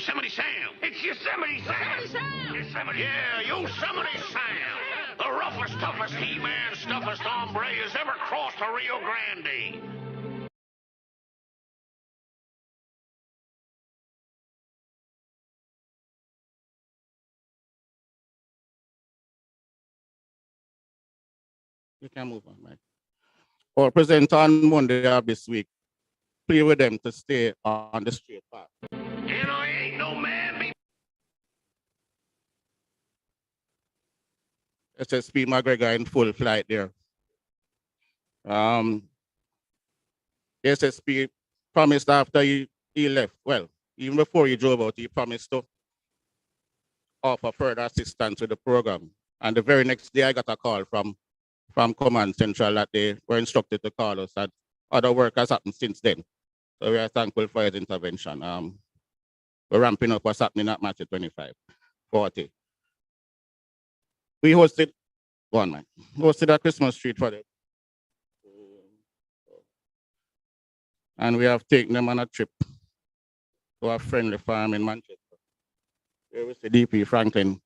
Yosemite Sam. It's Yosemite Sam. Yosemite Sam. Yosemite. Yeah, Yosemite Sam. The roughest, toughest he-man, stuffest hombre has ever crossed the Rio Grande. You can move on, Mike. Or present on Monday of this week. Play with them to stay on the straight path. And I ain't no man. SSP McGregor in full flight there. SSP promised after he left, well, even before he drove out, he promised to offer further assistance to the program. And the very next day, I got a call from Command Central that they were instructed to call us, that other work has happened since then. So we are thankful for his intervention. We're ramping up what's happening at match 25, 40. We hosted a Christmas treat for them. And we have taken them on a trip to a friendly farm in Manchester. Here we see DP Franklin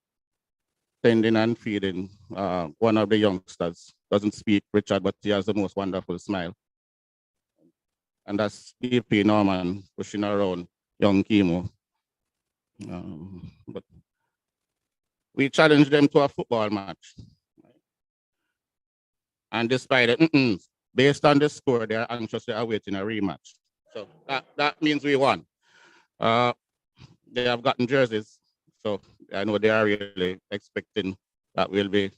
tending and feeding one of the youngsters. Doesn't speak Richard, but he has the most wonderful smile. And that's DP Norman pushing around young Chemo. But we challenged them to a football match. And despite it, based on the score, they are anxiously awaiting a rematch. So that means we won. They have gotten jerseys, so I know they are really expecting that we'll be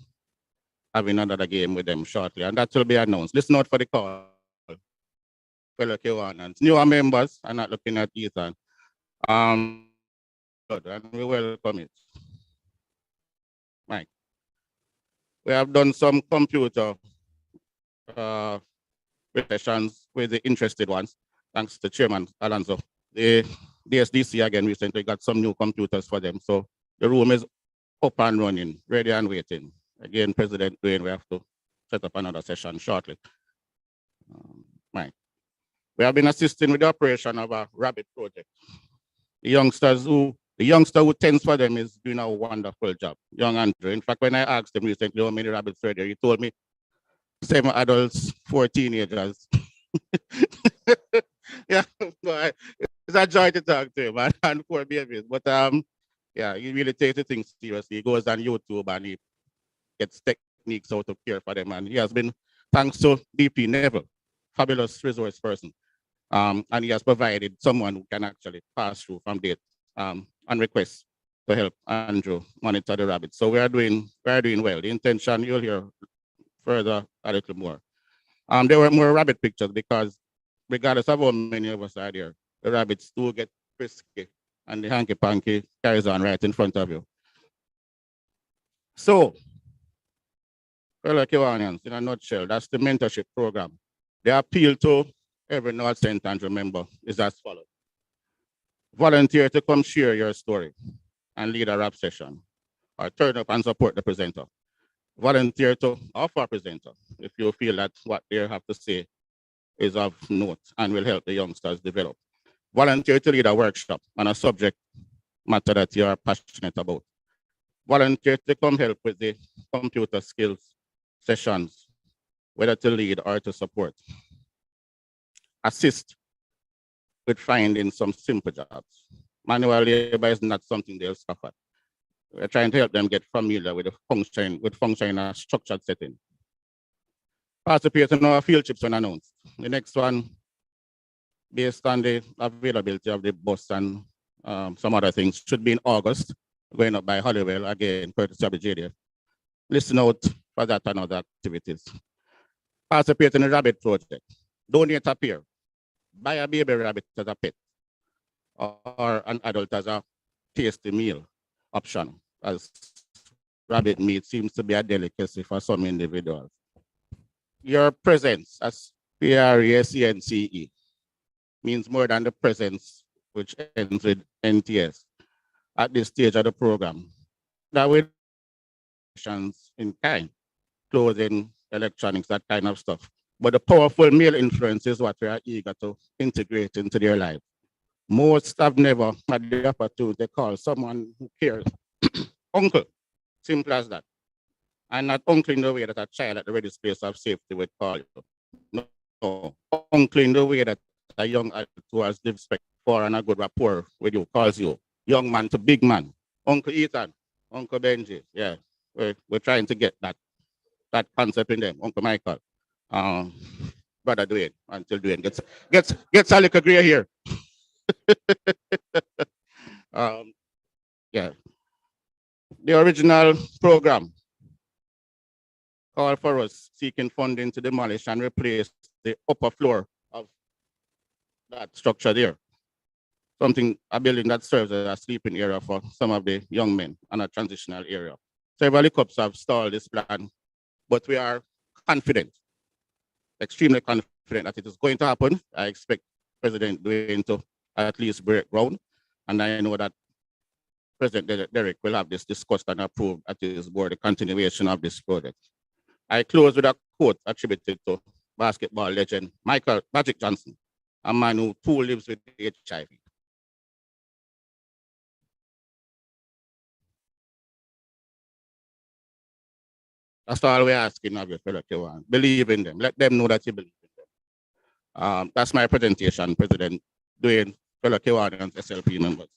having another game with them shortly, and that will be announced. Listen out for the call, fellow Kiwanans. Newer members are not looking at Ethan. Good, and we welcome it. Mike, we have done some computer sessions with the interested ones, thanks to Chairman Alonso. The DSDC again recently got some new computers for them, so the room is up and running, ready and waiting. Again, President Dwayne, we have to set up another session shortly. Right. We have been assisting with the operation of a rabbit project. The youngster who tends for them is doing a wonderful job, young Andrew. In fact, when I asked him recently how many rabbits were there, he told me 7 adults, 4 teenagers. Yeah, it's a joy to talk to him and 4 babies. But yeah, he really takes the things seriously. He goes on YouTube and he gets techniques how to care for them. And he has been, thanks to DP Neville, fabulous resource person. And he has provided someone who can actually pass through from date on request to help Andrew monitor the rabbits. So we are doing well. The intention, you'll hear further a little more. There were more rabbit pictures because regardless of how many of us are there, the rabbits do get frisky and the hanky-panky carries on right in front of you. So, fellow Kiwanians, in a nutshell, that's the mentorship program. The appeal to every North St. Andrew member is as follows. Volunteer to come share your story and lead a rap session, or turn up and support the presenter. Volunteer to offer a presenter if you feel that what they have to say is of note and will help the youngsters develop. Volunteer to lead a workshop on a subject matter that you are passionate about. Volunteer to come help with the computer skills sessions, whether to lead or to support. Assist with finding some simple jobs. Manual labor is not something they'll suffer. We're trying to help them get familiar with function in a structured setting. Participate in our field trips when announced. The next one, based on the availability of the bus and some other things, should be in August, going up by Hollywell, again, courtesy of the JDF. Listen out for that and other activities. Participate in the rabbit project. Donate a pair. Buy a baby rabbit as a pet or an adult as a tasty meal option, as rabbit meat seems to be a delicacy for some individuals. Your presence as kCNSA means more than the presence which ends with NTS at this stage of the program. That with in kind, clothing, electronics, that kind of stuff. But the powerful male influence is what we are eager to integrate into their life. Most have never had the opportunity to call someone who cares uncle. Simple as that. And not uncle in the way that a child at the ready place of safety would call you. No, uncle in the way that a young adult who has respect for and a good rapport with you calls you. Young man to big man. Uncle Ethan, Uncle Benji. Yeah, we're trying to get that concept in them. Uncle Michael. Um, Brother Dwayne, until Dwayne gets a little gray here. um, yeah. The original program called for us seeking funding to demolish and replace the upper floor of that structure there. A building that serves as a sleeping area for some of the young men and a transitional area. Several hiccups have stalled this plan, but we are confident, extremely confident that it is going to happen. I expect President Dwayne to at least break ground, and I know that President Derek will have this discussed and approved at his board, the continuation of this project. I close with a quote attributed to basketball legend Michael Magic Johnson, a man who too lives with HIV. That's all we're asking of your fellow Kewan. Believe in them. Let them know that you believe in them. That's my presentation, President Dwayne, fellow Kewanians, SLP members.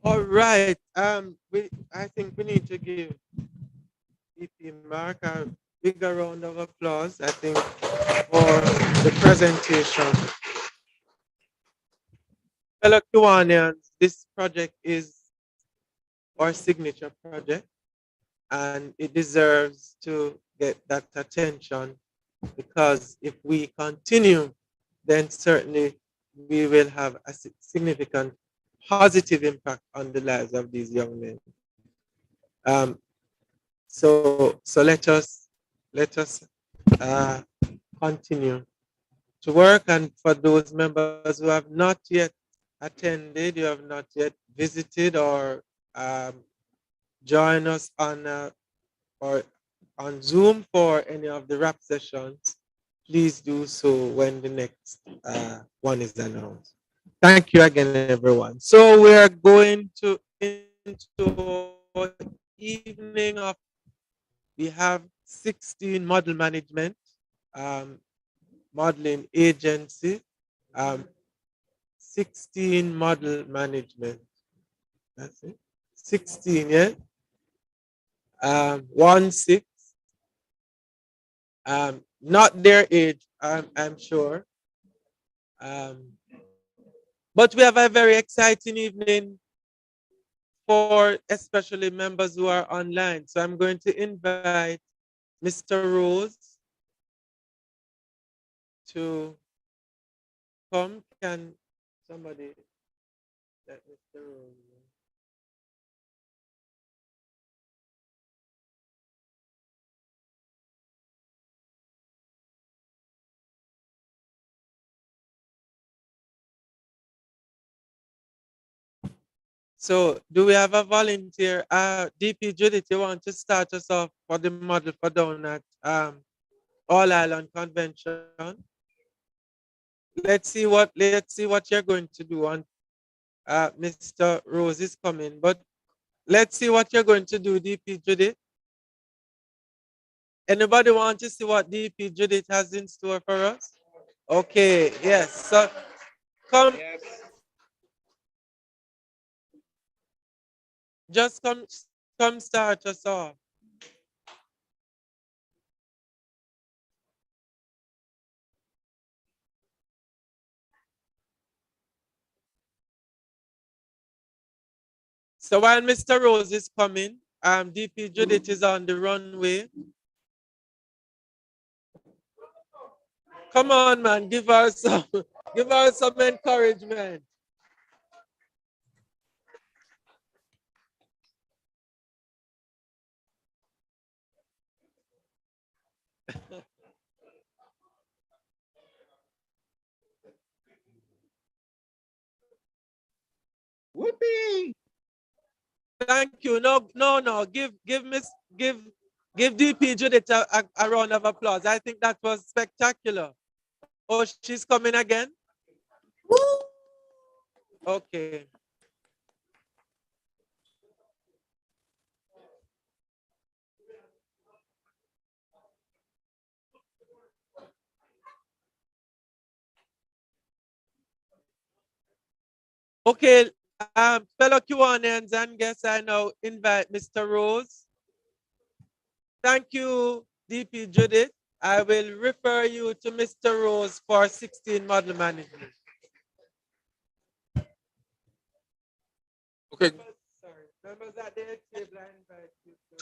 All right. I think we need to give EP Mark a bigger round of applause, I think, for the presentation. Fellow Kiwanians, this project is our signature project, and it deserves to get that attention because if we continue, then certainly we will have a significant positive impact on the lives of these young men. So let us continue to work. And for those members who have not yet attended, you have not yet visited or joined us on or on Zoom for any of the rap sessions, please do so when the next one is announced. Thank you again, everyone. So we are going to into evening of. We have 16 model management, modeling agency, 16 model management. That's it. 16, yeah. 1 6. Not their age, I'm sure. But we have a very exciting evening for especially members who are online. So I'm going to invite Mr. Rose to come. Can somebody let Mr. Rose know? So do we have a volunteer? DP Judith, you want to start us off for the model for down at All Island Convention? Let's see what you're going to do. And Mr. Rose is coming, but let's see what you're going to do, DP Judith. Anybody want to see what DP Judith has in store for us? Okay, yes. So come. Yes. Just come start us off. So while Mr. Rose is coming, DP Judith is on the runway. Come on, man, give her some, give her some encouragement. Whoopee! Thank you. No. Give DP Judith a round of applause. I think that was spectacular. Oh, she's coming again? Okay. Okay, fellow Kiwanians and guests, I now invite Mr. Rose. Thank you, DP Judith. I will refer you to Mr. Rose for 16 model management. Okay. Sorry, members at the table, I invite you to.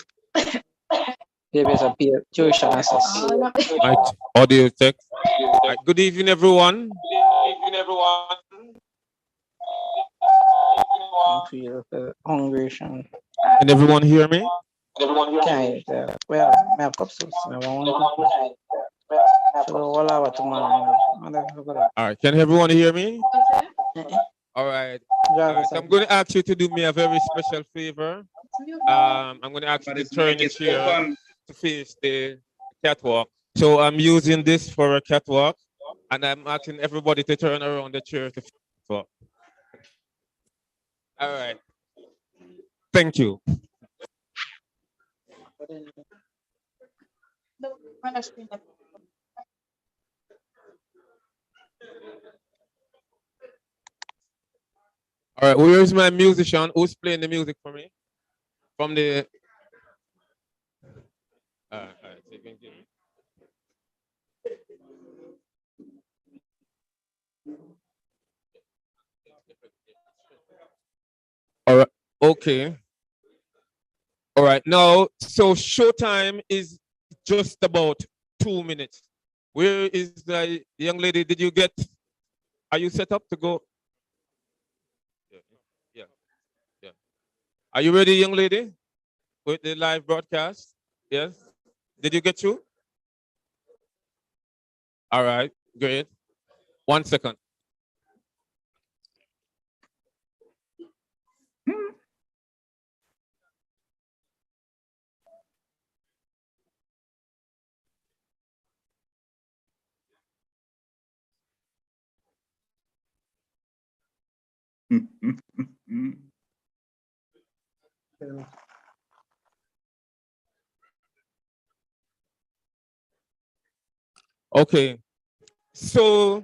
There's a kCNSA. My audio check. Good evening, everyone. Feel congregation. Can everyone hear me? Can't. Well, I have cups. I want so all over tomorrow. All right. Can everyone hear me? All right. So I'm going to ask you to do me a very special favor. I'm going to ask you to turn your chair to face the catwalk. So I'm using this for a catwalk, and I'm asking everybody to turn around the chair to face the catwalk. All right. Thank you. All right, where is my musician? Who's playing the music for me? From the. All right, so you can give me. All right, okay. All right, now, so showtime is just about 2 minutes. Where is the young lady? Did you get, are you set up to go? Yeah. Are you ready, young lady? With the live broadcast? Yes? Did you get through? All right, great. 1 second. Okay, so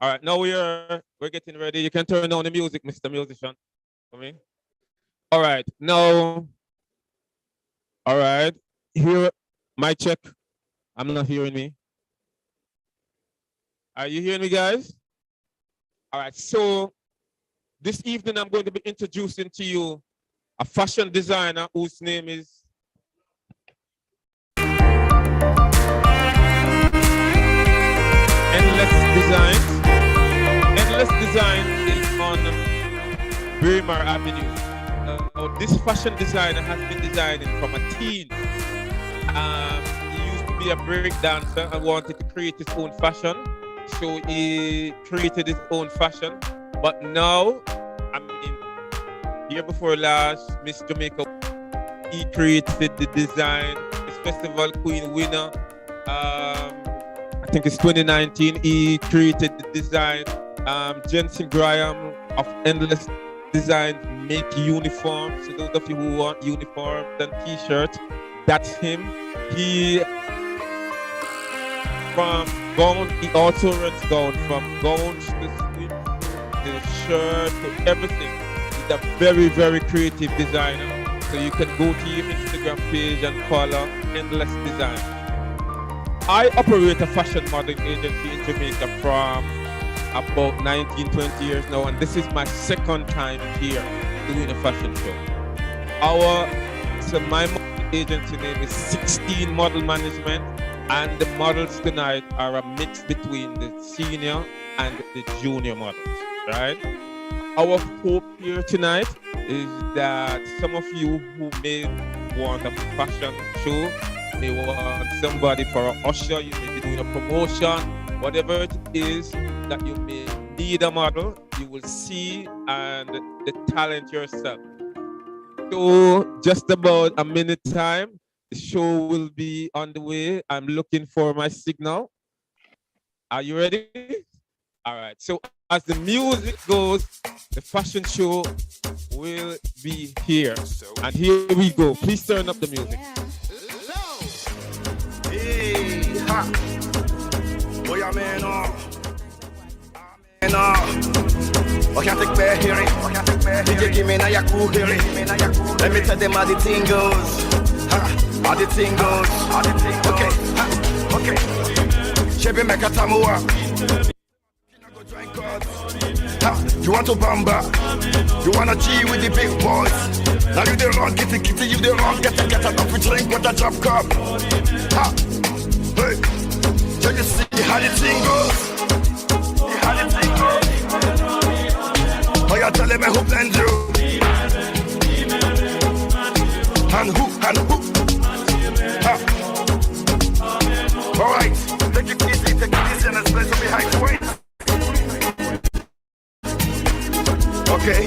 all right, now we're getting ready. You can turn on the music, Mr. Musician, for me. All right, now, all right, here, my check. I'm not hearing me. Are you hearing me, guys? All right, so this evening I'm going to be introducing to you a fashion designer whose name is Endless Designs. Endless Design is on Braemar Avenue. This fashion designer has been designing from a teen. He used to be a break dancer and wanted to create his own fashion. So he created his own fashion. But now, I mean, year before last, Miss Jamaica, he created the design. Miss Festival Queen winner. I think it's 2019. He created the design. Jensen Graham of Endless Design make uniforms. So those of you who want uniforms and t-shirts, that's him. He from gown, he also runs gown from gowns to sweep, to shirt, to everything. a very, very creative designer. So you can go to your Instagram page and follow Endless Design. I operate a fashion modeling agency in Jamaica from about 19, 20 years now, and this is my second time here doing a fashion show. My modeling agency name is 16 Model Management, and the models tonight are a mix between the senior and the junior models, right? Our hope here tonight is that some of you who may want a fashion show, may want somebody for an usher, you may be doing a promotion, whatever it is that you may need a model, you will see and the talent yourself. So just about a minute time, the show will be on the way. I'm looking for my signal. Are you ready? All right. So as the music goes, the fashion show will be here. And here we go. Please turn up the music. Hey, ha. Boy, I'm in I can't take back hearing. DJ give me now your cool hearing. Let me tell them how the thing goes. How the thing goes. Okay, okay. Chebe make a tamua. You want to bamba? You wanna G with the big boys? Now you the wrong, kitty, you the wrong, get a coffee drink with a drop cup. Hey, so you see how the thing goes? How the thing goes? Oh, you're telling me who blend you? And who? Alright, take it easy, and let's play some behind the weight. Okay.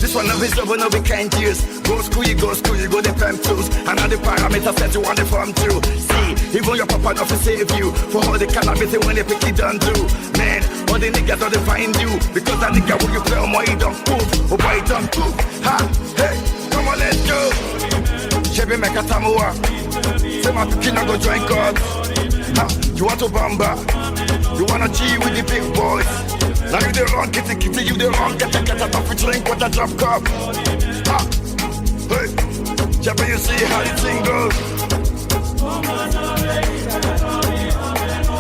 This one of his over no we can't use. Go school, you go the fam tools. And all the parameters that you want the farm to. See, even your papa not to save you. For all the cannabis when they pick it done do. Man, all the niggas don't find you. Because that nigga when you play on my don't move. Oh boy, don't move. Ha, hey, come on, let's go. Chebe make a tamua. Say my kid go join God. Ha, you want to bamba? You wanna G with the big boys? Now you the wrong, kitty, you the wrong, get a coffee drink with a drop cup. Ha! Hey! Chebe, you see how the thing goes?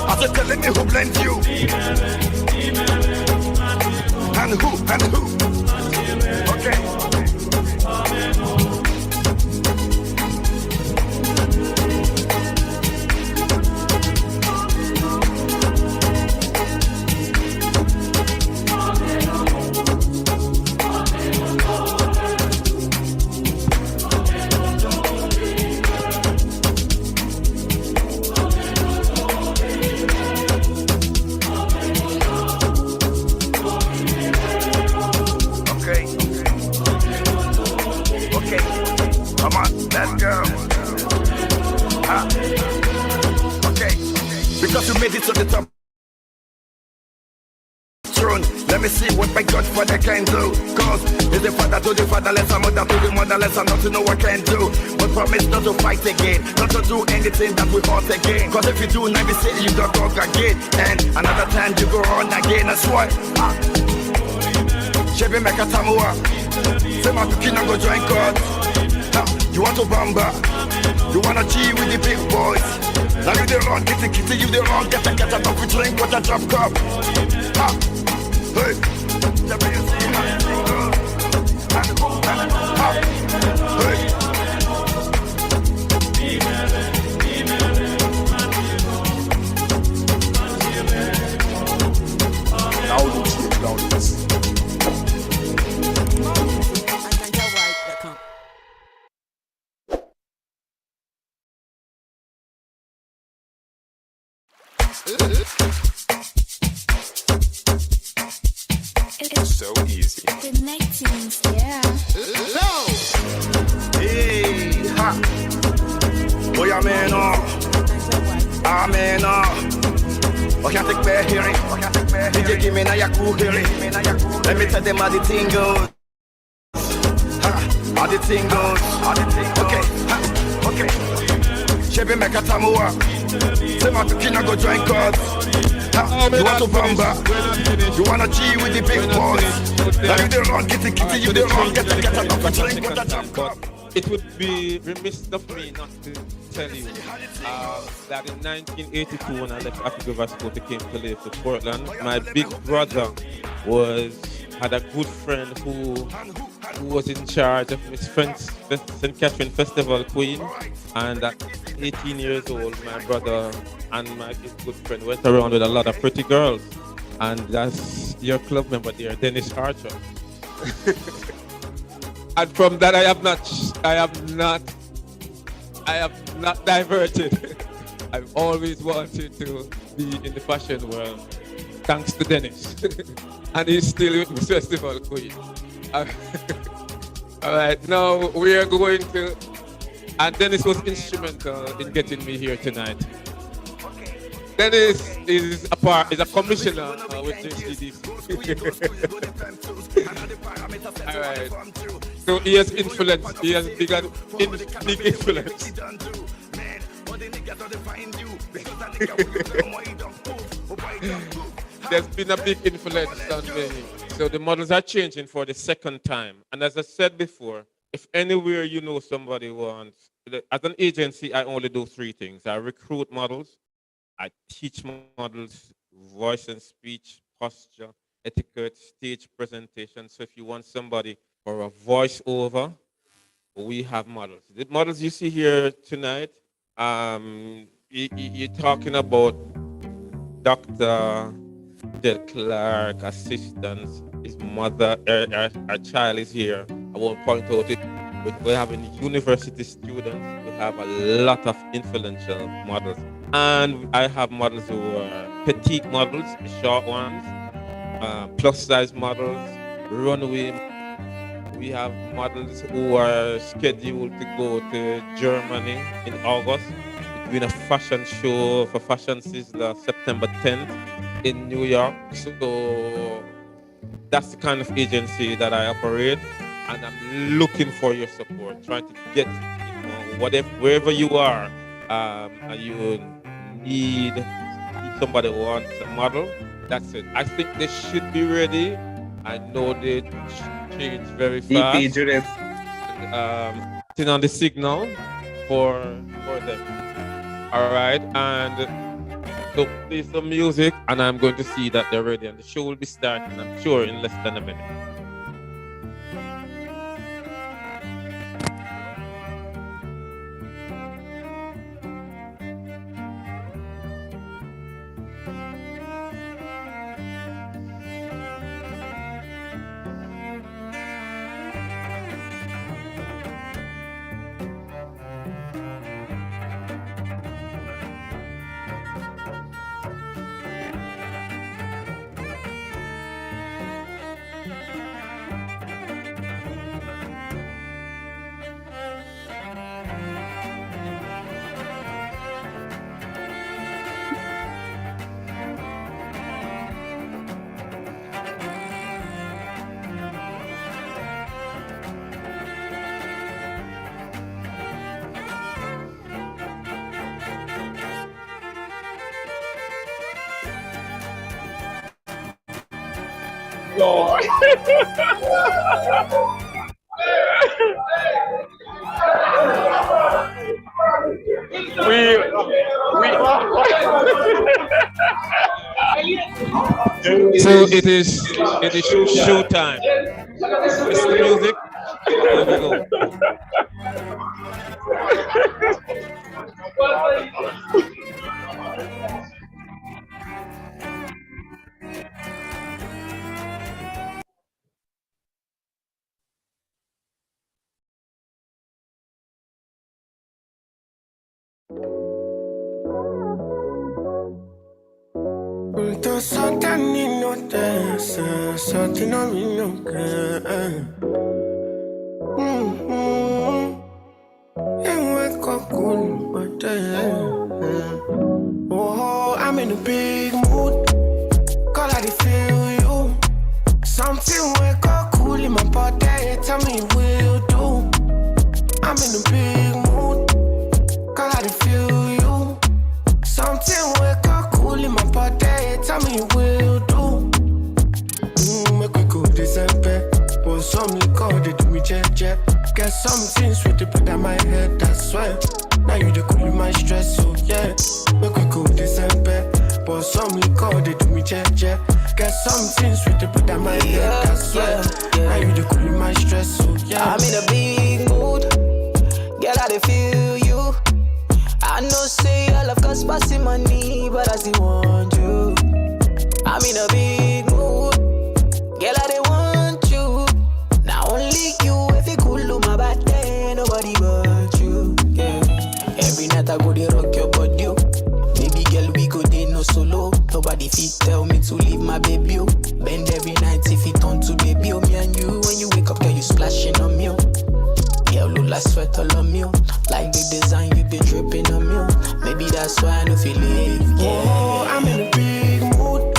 I said, telling me who blamed you? And who? Okay. Because you made it to the top throne. Let me see what my Godfather can do. Cause it's the father to the fatherless, a mother to the motherless, and not to know what I can do. But promise not to fight again, not to do anything that we hurt again. Cause if you do, now we say you don't go again. And another time you go on again, that's why. Chebe make a tamua. Say my kid go join God. You want to bamba? You wanna G with the big boys? Now you the wrong, kitty, you the wrong, get a coffee drink with a drop cup. Ha! Hey! Chebe, you see how the thing goes? Ha! Hey! It's so easy. Yeah. Low. Hey, ha. Boy, I'm in I'm in I can't take my hearing. DJ give me now your cool hearing. Let me tell them how the thing goes. How the thing goes. Okay, okay. Chebe make a tamua. Say my tukina go join cause. You want to bamba. You wanna G with the big boys. Now you the wrong kitty, you the wrong get enough to drink with that jump cup. It would be remiss of me not to tell you that in 1982, when I left Africa Vasco to came to live to Portland, my big brother had a good friend who was in charge of Miss St. Catherine Festival Queen. And at 18 years old, my brother and my good friend went around with a lot of pretty girls. And that's your club member there, Dennis Archer. And from that, I have not diverted. I've always wanted to be in the fashion world, thanks to Dennis. And he's still with Miss Festival Queen. All right, now we are going to, and Dennis was instrumental in getting me here tonight. Dennis is a commissioner with JCDC. All right. So he has influence. He has big influence. There's been a big influence on me. So the models are changing for the second time. And as I said before, if anywhere you know somebody wants, as an agency, I only do three things. I recruit models. I teach models voice and speech, posture, etiquette, stage presentation. So if you want somebody for a voiceover, we have models. The models you see here tonight, you're talking about Dr. Del Clark, assistants, his mother, our child is here. I won't point out it. We're having university students. We have a lot of influential models. And I have models who are petite models, short ones, plus size models, runway. We have models who are scheduled to go to Germany in August. It's been a fashion show for Fashion Sizzler September 10th in New York. So that's the kind of agency that I operate. And I'm looking for your support, trying to get, wherever you are, and you need somebody who wants a model, that's it. I think they should be ready. I know they change very fast. And, sitting on the signal for them. All right, and so play some music, and I'm going to see that they're ready, and the show will be starting, I'm sure, in less than a minute. Lord. So it is show time. It's the music. Here we go. Don't something in no dance, something on me no good. And wake up cool, but oh, I'm in a big mood. Call I feel you. Something wake up cool in my body. Tell me will do. I'm in a big mood. Call I feel you. Something wake up cool in my body. Tell me will do. Make we go December. But some liquor they do me jet. Get something sweet to put on my head. That's why. Now you the cool in my stress. So yeah. Make we go December. But some liquor they do me jet. Get something sweet to put on my head. That's why. Now you the cool in my stress. So yeah. I'm in a big mood. Girl, I dey feel you. I know say all of cost passing money, but I still want you. I'm in a big mood. Girl, I dey want you. Now only you, if you cool on my body, nobody but you. Yeah. Every night I go dey rock your body. Baby girl, we go dey no solo. Nobody fit tell me to leave my baby. Bend every night if it turn to baby. Me and you, when you wake up, girl, you splashing on me. Girl, look like sweat all on me. Like the design you be dripping on me. Maybe that's why I don't feel it. Yeah. Oh, I'm in a big mood.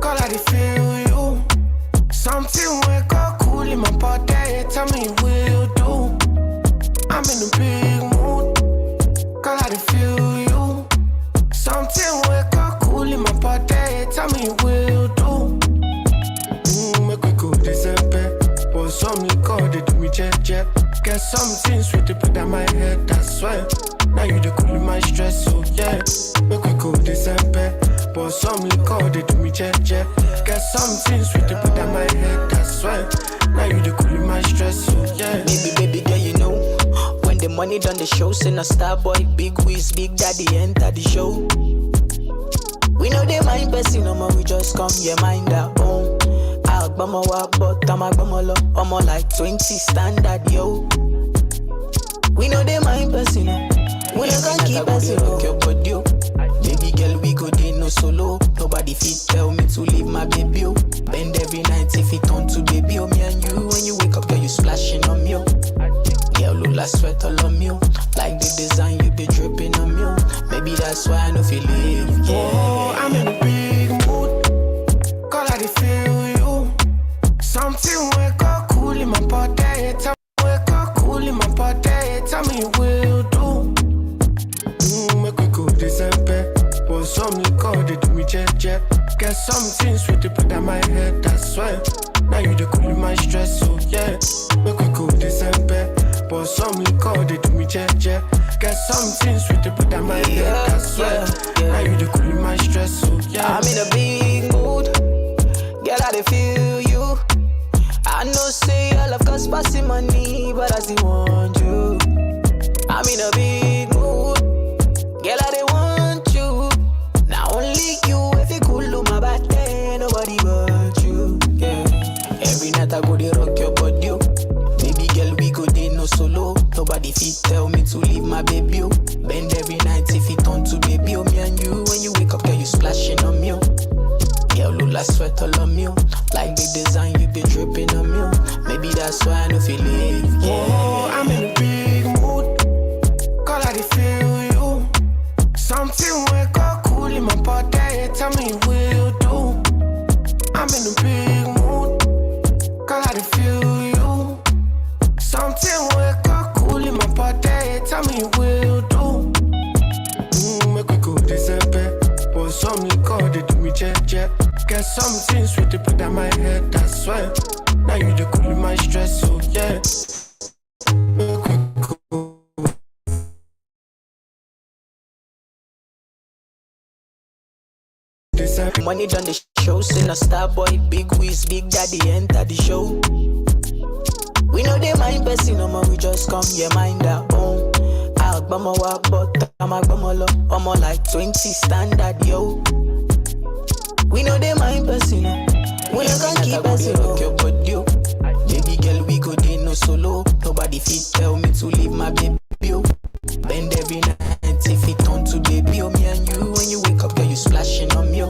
Call I feel you. Something wake up cool in my body. Tell me will do. I'm in a big mood. Call I feel you. Something wake up cool in my body. Tell me will do. Make we go December. But some liquor they do me jet. Get something sweet to put on my head. That's why. Now you the cool in my stress. So yeah. Make we go December. But some liquor they do me jet. Get something sweet to put on my head. That's why. Now you the cool in my stress. So yeah. Baby girl, you know when the money done the show, send a star boy, big whiz, big daddy enter the show. We know they mind person, no more. We just come, yeah, mind our own. I'll but I'm a like 20 standard, yo. We know they mind person, we not gonna keep us rock your body. Baby girl, we go dey no solo. Nobody fit tell me to leave my baby. Bend every night if it turn to baby. Me and you, when you wake up, girl, you splashing on me. Girl, look like sweat all on me. Like the design you be dripping on me. Maybe that's why I don't feel it. Yeah. Oh, I'm in a big mood. Call I feel you. Something wake up cool in my body. Tell me wake up cool in my body. Tell me will do. Make we go December. But some liquor they do me jet. Get something sweet to put on my head. That's why. Now you the cool in my stress. So yeah. Make we go December. But some liquor they do me jet. Get something sweet to put on my head. That's why. Now you the cool in my stress. So yeah. I'm in a big mood. Girl, I dey feel you. I know say all of cost passing money, but I still want you. I'm in a big mood. Girl, I dey want you. Now only you, if you cool on my body, nobody but you. Yeah. Every night I go dey rock your body. Baby girl, we go dey no solo. Nobody fit tell me to leave my baby. Bend every night if it turn to baby. Me and you, when you wake up, girl, you splashing on me. Girl, look like sweat all on me. Like the design you be dripping on me. Maybe that's why I don't feel it. Yeah. Oh, I'm in a big mood. Call I feel you. Something wake up cool in my body. Tell me will do. I'm in a big mood. Call I feel you. Something wake up cool in my body. Tell me will do. Make we go December. But some liquor they do me jet. Get something sweet to put on my head. That's why. Now you the cool in my stress. So yeah. Make we go. Money done the show, send a star boy, big whiz, big daddy enter the show. We know they mind person, no more. We just come, yeah, mind our own. But I'm a like 20 standard, yo. We know they mind person, we not gonna keep us rock your body. Baby girl, we go dey no solo. Nobody fit tell me to leave my baby. Bend every night if it turn to baby. Me and you, when you wake up, girl, you splashing on me.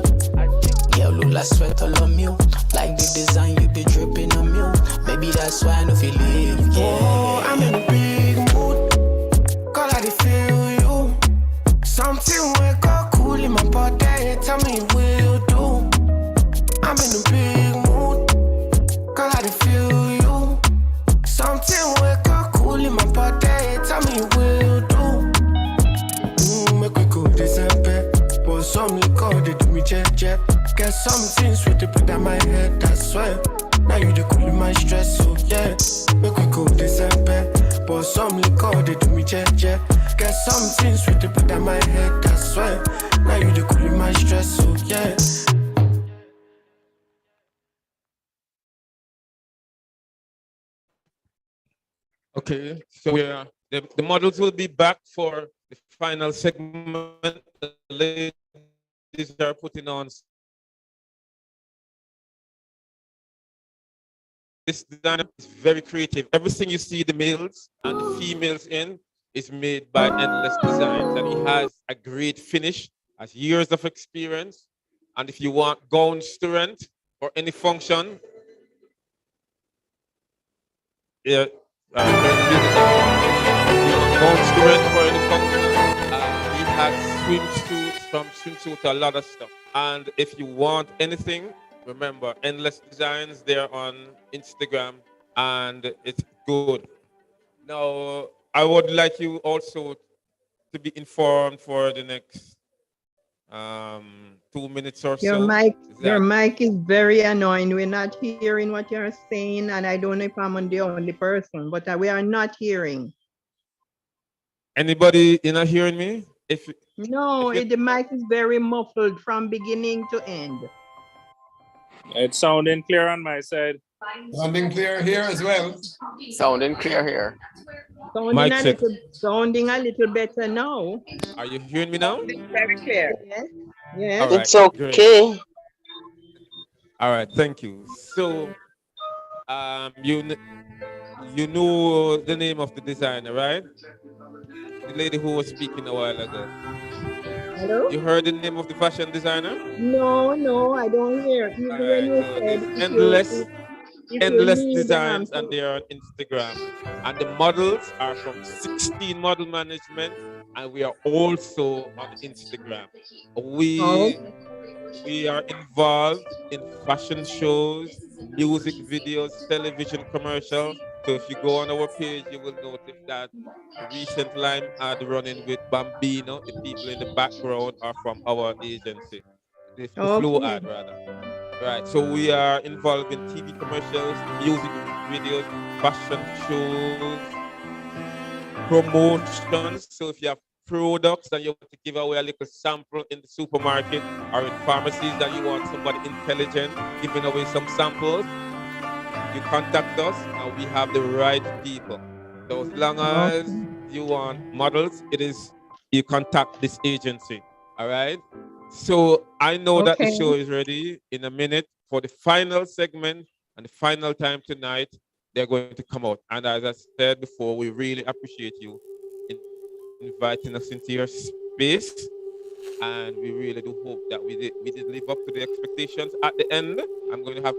some things with the put on my head, that's why. Now you the cool in my stress, so yeah. Make we go December, but some liquor they do me check. Get some things with the put on my head, that's why. Now you the cool in my stress, so yeah. Okay, so yeah, the models will be back for the final segment. The ladies are putting on. This designer is very creative. Everything you see the males and the females in is made by Endless Designs, and he has a great finish, has years of experience. And if you want gowns to rent or any function, yeah, gowns to rent for any function. He has swimsuits, from swimsuit to a lot of stuff. And if you want anything, remember Endless Designs. They're on Instagram, and it's good. Now, I would like you also to be informed for the next 2 minutes or Your so. mic is very annoying. We're not hearing what you're saying, and I don't know if I'm the only person, but we are not hearing. Anybody, you're not hearing me? No, the mic is very muffled from beginning to end. It's sounding clear on my side. Sounding clear here as well. Sounding clear here. Sounding a little better now. Are you hearing me now? It's very clear. Yes. Yes. All right, It's okay. great. All right, thank you. So, you know the name of the designer, right? The lady who was speaking a while ago. Hello? You heard the name of the fashion designer? No, I don't hear. Even All when you right, said Endless Designs, and they are on Instagram. And the models are from 16 Model Management, and we are also on Instagram. We are involved in fashion shows, music videos, television commercials. So if you go on our page, you will notice that the recent line ad running with Bambino, the people in the background are from our agency. The Flow ad, rather. Right, so we are involved in TV commercials, music videos, fashion shows, promotions. So if you have products that you want to give away a little sample in the supermarket or in pharmacies that you want somebody intelligent giving away some samples, you contact us and we have the right people. So as long as you want models, you contact this agency. All right. So I know that the show is ready. In a minute for the final segment and the final time tonight, they're going to come out. And as I said before, we really appreciate you inviting us into your space. And we really do hope that we did live up to the expectations. At the end, I'm going to have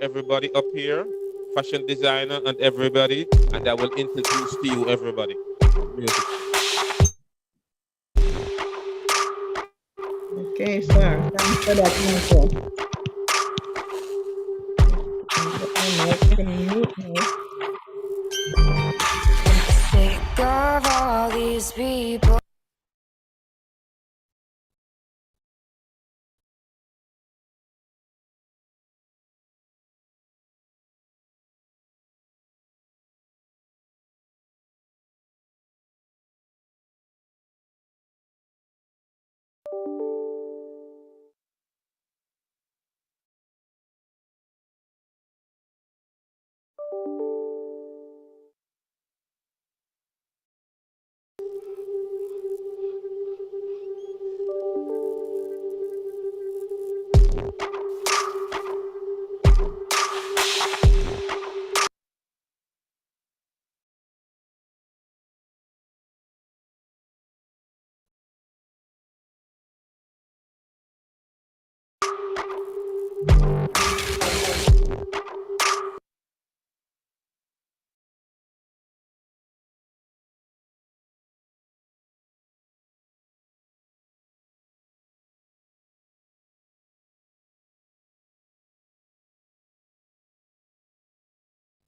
everybody up here, fashion designer and everybody, and I will introduce to you everybody. Music. Okay, sir. Thanks for that info. Sick of all these people.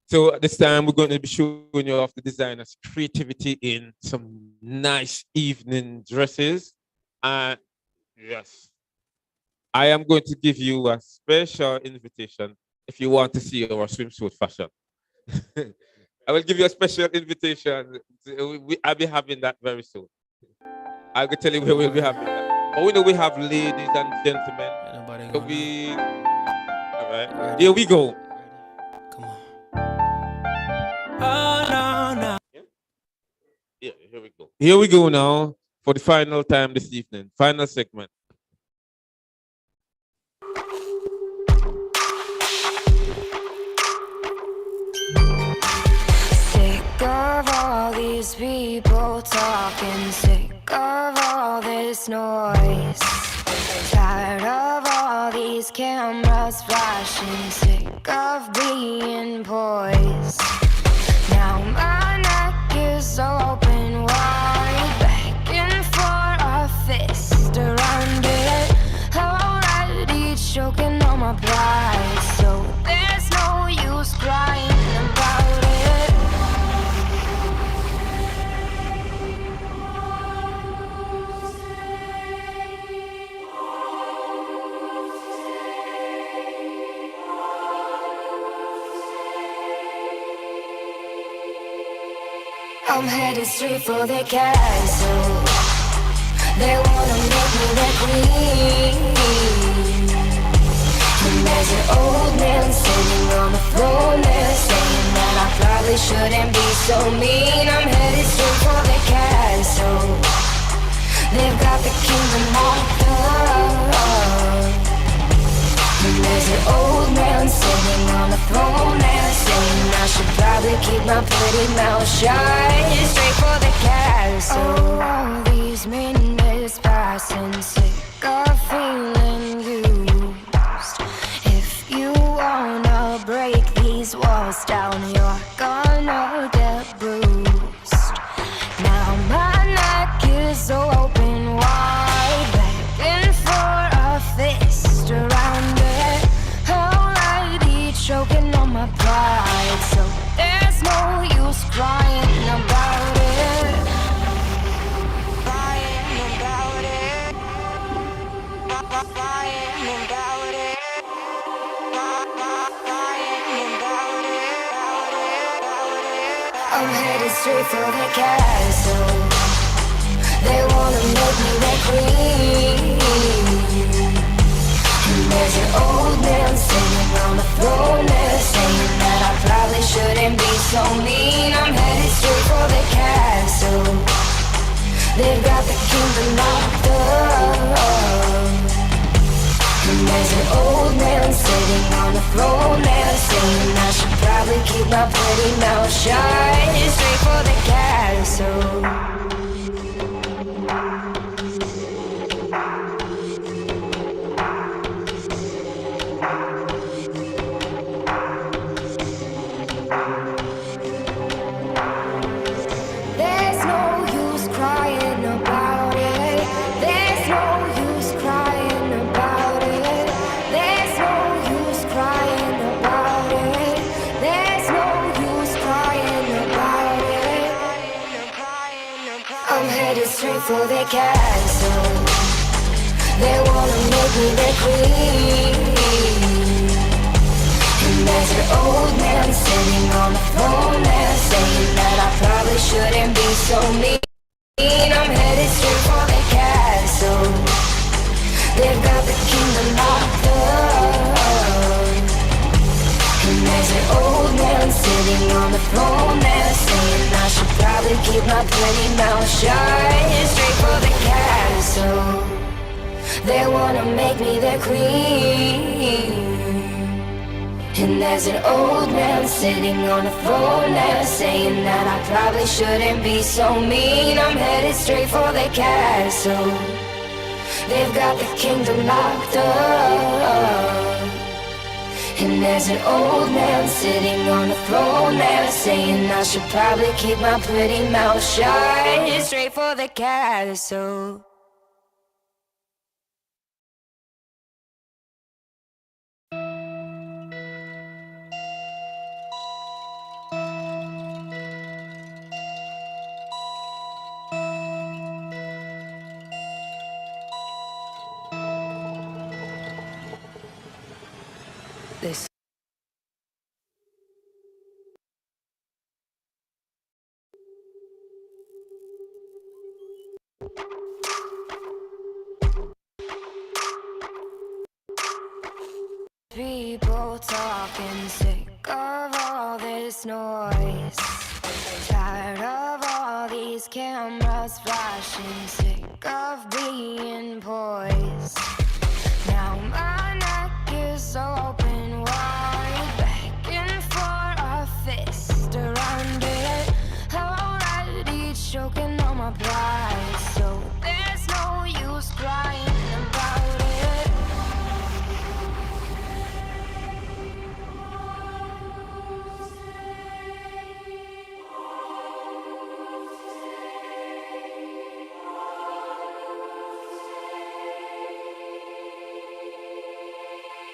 So at this time, we're going to be showing you off the designer's creativity in some nice evening dresses. Yes. I am going to give you a special invitation if you want to see our swimsuit fashion. I will give you a special invitation. I'll be having that very soon. I'll go tell you where we'll be having that. But we know we have ladies and gentlemen. So we, all right. Here we go. Come on. Oh, no, no. Yeah, here we go. Here we go now for the final time this evening. Final segment. Sick of all these people talking, sick of all this noise. Tired of all these cameras flashing, sick of being poised. Now my neck is open wide, begging for a fist around it. Already choking on my pride, so there's no use crying about it. I'm headed straight for the castle. They wanna make me their queen. And there's an old man sitting on the throne there, saying that I probably shouldn't be so mean. I'm headed straight for the castle. They've got the kingdom locked up. And there's an old man sitting on the throne there, saying I should probably keep my pretty mouth shut. Straight for the castle. Oh, all these minutes passing, sick of feeling used. If you wanna break these walls down, you're gonna get bruised. Now my neck is open wide, begging for a fist around it. Already choking on my pride, so there's no use crying about it. Crying about it. Crying about it. Crying about it. I'm headed straight for the castle. They wanna make me their queen. And there's an old man sitting on the throne there, saying that I probably shouldn't be so mean. I'm headed straight for the castle. They've got the kingdom locked up. And there's an old man sitting on the throne there, saying I should probably keep my pretty mouth shut. Straight for the castle. There's no use crying about it. There's no use crying about it. There's no use crying about it. There's no use crying about it. I'm headed straight for the castle. They wanna make me their queen. And there's an old man sitting on the throne there, saying that I probably shouldn't be so mean. I'm headed straight for the castle. They've got the kingdom locked up. And there's an old man sitting on the throne there, saying I should probably keep my pretty mouth shut. Straight for the castle. They wanna make me their queen. And there's an old man sitting on the throne there, saying that I probably shouldn't be so mean. I'm headed straight for the castle. They've got the kingdom locked up. And there's an old man sitting on the throne there, saying I should probably keep my pretty mouth shut. Straight for the castle. talking, sick of all this noise. Tired of all these cameras flashing, sick of being poised. Now my neck is open wide, begging for a fist around it. Already choking on my pride, so there's no use crying about it.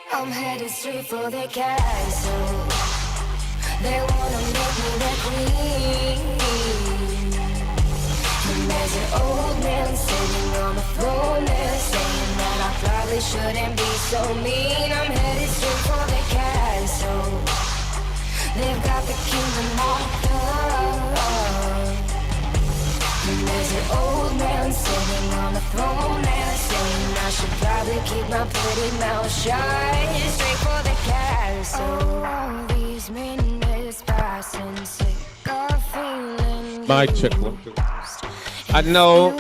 I'm headed straight for the castle. They wanna make me their queen. And there's an old man sitting on the throne there, saying that I probably shouldn't be so mean. I'm headed straight for the castle. They've got the kingdom locked up. And there's an old man sitting on the throne there, saying I should probably keep my pretty mouth shut. Straight for the castle. All these minutes passing, sick of feeling. Mic check 1 2. I know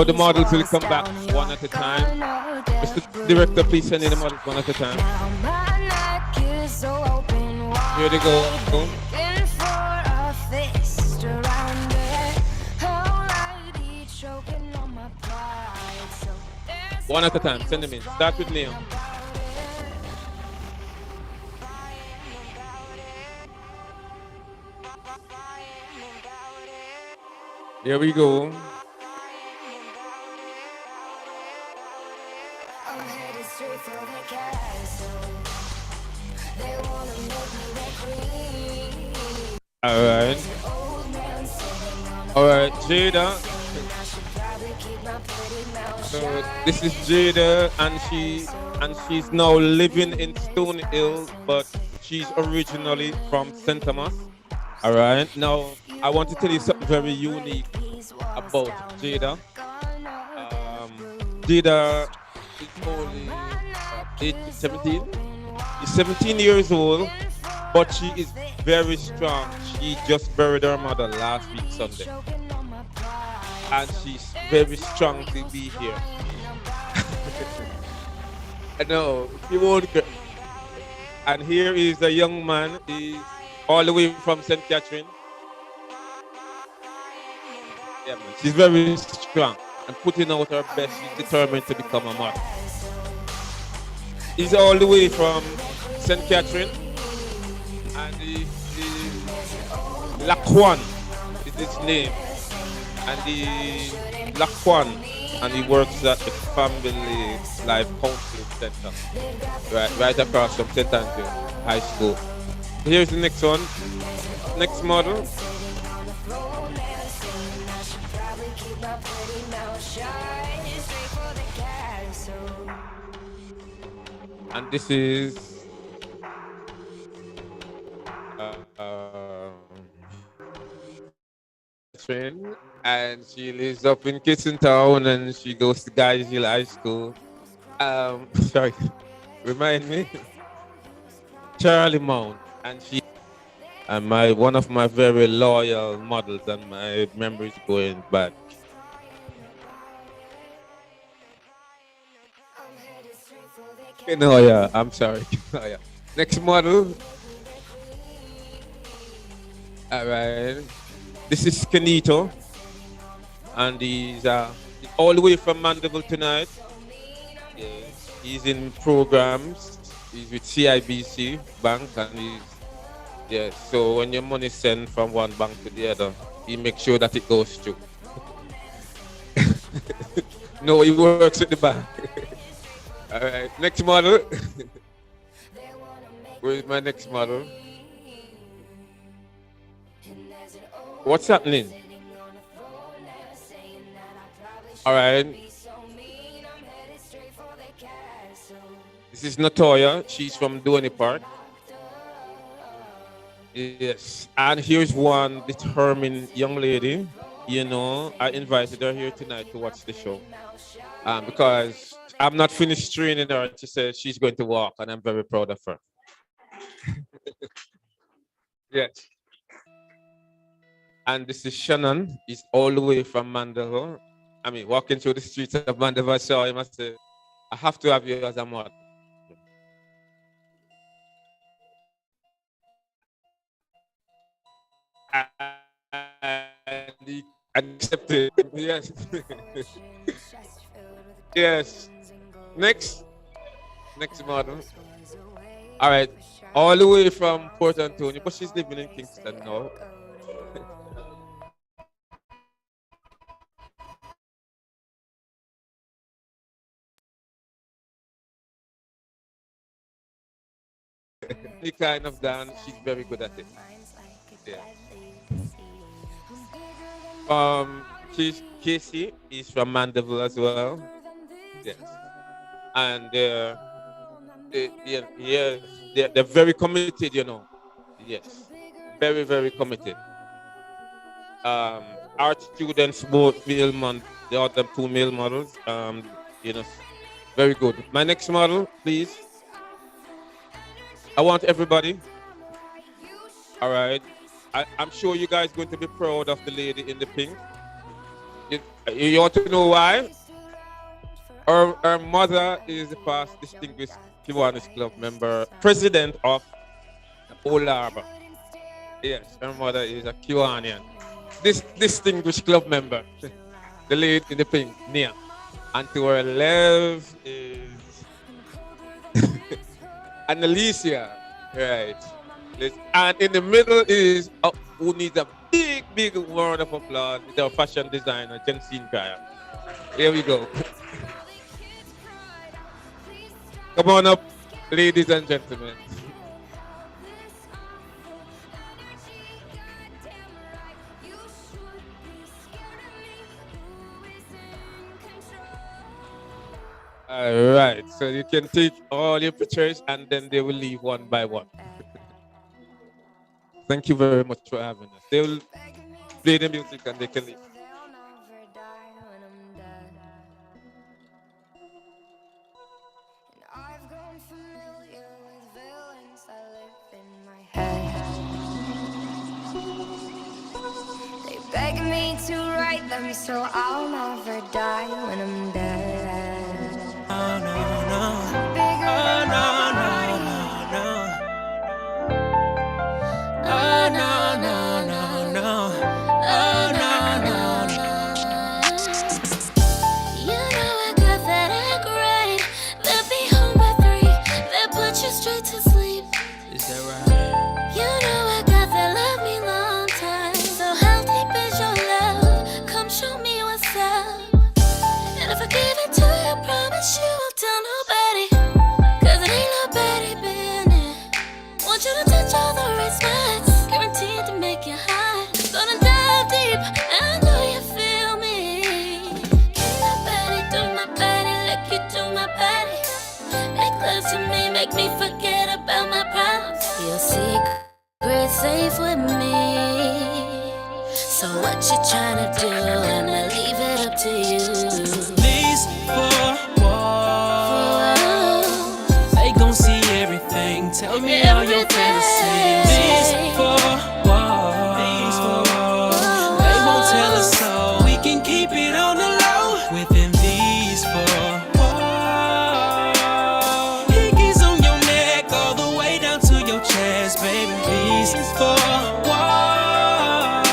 the models will come back one at a time. Mr. Director, please send in the models one at a time. Here they go. One at a time, send them in. Start with Leon. Here we go. Alright. Alright, Jada. So this is Jada, and she's now living in Stone Hill, but she's originally from St. Thomas. Alright. Now I want to tell you something very unique about Jada. Jada is only 17. She's 17 years old, but she is very strong. She just buried her mother last week Sunday, and she's very strong to be here. I know she won't. And here is a young man. He's all the way from St. Catherine. Yeah, man. She's very strong and putting out her best. She's determined to become a model. He's all the way from St. Catherine, and Laquan is his name, and Laquan, and he works at the Family Life Counseling Center, right across from St. Andrew High School. Here's the next one, next model. And this is friend, and she lives up in Kitchen Town, and she goes to Guys Hill High School. Sorry, remind me, Charlie Mount, and she and one of my very loyal models, and my memory is going back. No, yeah, I'm sorry. Oh, yeah. Next model. All right. This is Kenito, and he's all the way from Mandeville tonight. Yes. He's in programs. He's with CIBC Bank, and so when your money sent from one bank to the other, he makes sure that it goes through. No, he works at the bank. All right, next model. Where's my next model? What's happening? All right. This is Natoya. She's from Duane Park. Yes. And here's one determined young lady. You know, I invited her here tonight to watch the show because I'm not finished training her. She said she's going to walk, and I'm very proud of her. Yes. And this is Shannon. He's all the way from Mandeville. I mean, walking through the streets of Mandeville, I saw him. I said, I have to have you as a model. And he accepted. Yes. Yes. Next model. All right. All the way from Port Antonio, but she's living in Kingston now. Any kind of dance, she's very good at it. Yeah. She's Casey is from Mandeville as well. Yes. And they're very committed, you know. Yes. Very, very committed. Our students, both male models, the other two male models, you know, very good. My next model, please. I want everybody. All right. I'm sure you guys are going to be proud of the lady in the pink. You want to know why? Her mother is the past distinguished Kiwanis Club member, president of Old Harbor. Yes, her mother is a Kiwanian. This distinguished club member, the lady in the pink, Nia. And to her left is Annalicia, right? And in the middle is who needs a big round of applause, the fashion designer, Jensine Kaya. Here we go. Come on up, ladies and gentlemen. All right, so you can take all your pictures and then they will leave one by one. Thank you very much for having us. They will play the music and they can leave. They beg me to write them so I'll never die when I'm dead. Oh no, no. Bigger than nobody. Oh no, no, no, no. Oh no, no, no. You know I got that act right. They'll be home by 3. They'll put you straight to sleep. Is that right? You know I got that love me long time. So how deep is your love? Come show me what's up. And if I give it to you, I promise you won't tell nobody. Cause it ain't nobody been it. Want you to touch all the right spots. Guaranteed to make you hot. Gonna dive deep, and I know you feel me. Can't nobody do my body like you do my body. Make love to me, make me forget about my problems. Your secret safe with me. So what you tryna do? I'ma leave it up to you. These 4 walls, they gon' see everything. Tell me all your fantasies. These 4 walls, they won't tell us so. We can keep it on the low within these 4 walls. Hickeys on your neck all the way down to your chest, baby. These 4 walls,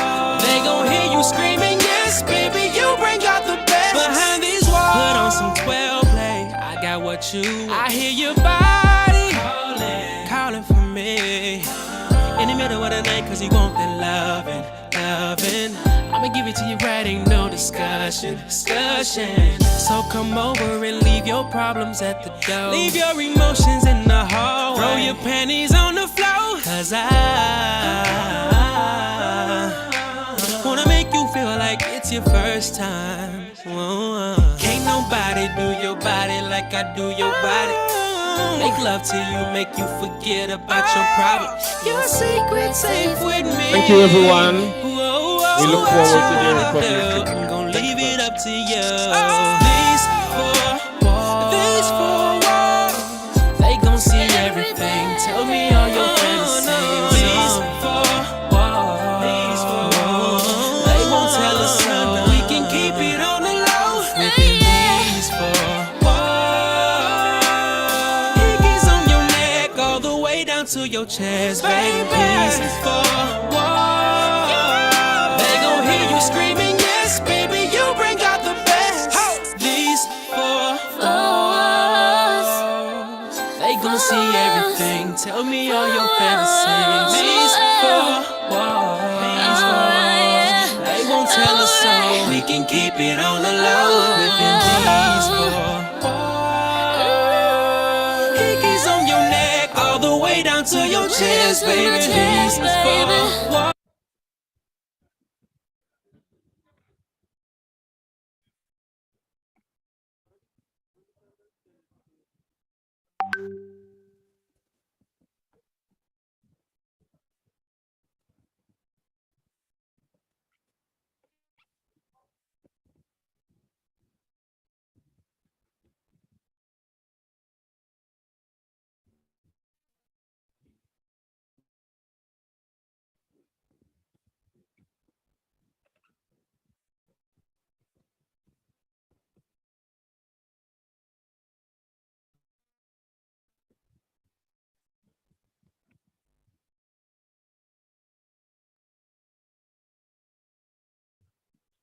they gon' hear you screaming, yes, baby, you bring out the best behind these walls. Put on some 12 play, I got what you want. I hear your body calling for me in the middle of the night, cause you want that loving. I'ma give it to you right, ain't no discussion. So come over and leave your problems at the door. Leave your emotions in the hallway. Throw your panties on the floor. Cause I wanna make you feel like it's your first time. Can't nobody do your body like I do your body. Make love to you, make you forget about your problems. Your secret safe with me. Thank you, everyone. We look forward to hearing from you. I'm gonna leave it up to you. These 4 walls, your chest, baby. This is for war. They gon' hear you screaming, yes, baby, you bring out the best. These four walls, they gon' see everything. Tell me all your fantasies. These four walls, they won't tell us all. We can keep it on the low within these four walls. Hickeys on your neck, all the way down to your chest, baby. These four walls.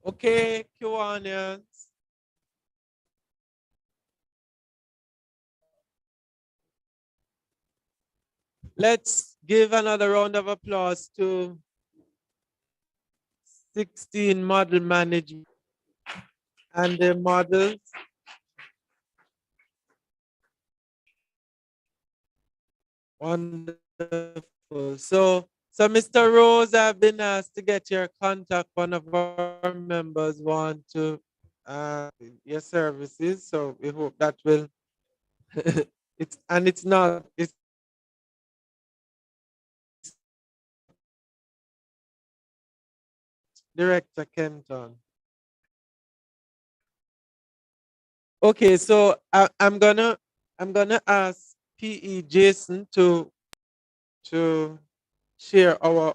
Okay, Kiwanians. Let's give another round of applause to 16 model management and the models. Wonderful. So Mr. Rose, I've been asked to get your contact. One of our members want to your services, so we hope that will. It's not. It's Director Kenton. Okay, so I'm gonna ask PE Jason to share our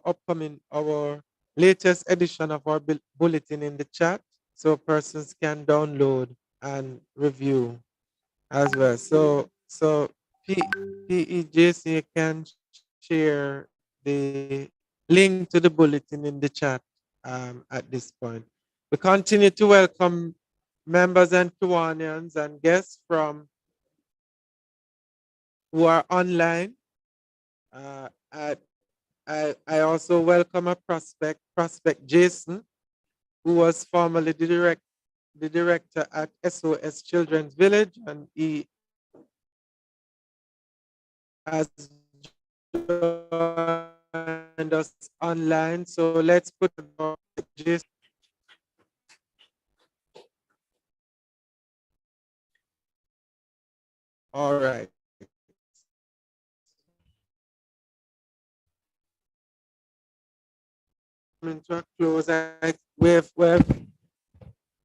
latest edition of our bulletin in the chat, so persons can download and review as well. So PE Jason, you can share the link to the bulletin in the chat at this point. We continue to welcome members and Kiwanians and guests from who are online. I also welcome a prospect Jason, who was formerly the director at SOS Children's Village, and he has joined us online. So let's put Jason. All right. To a close. We've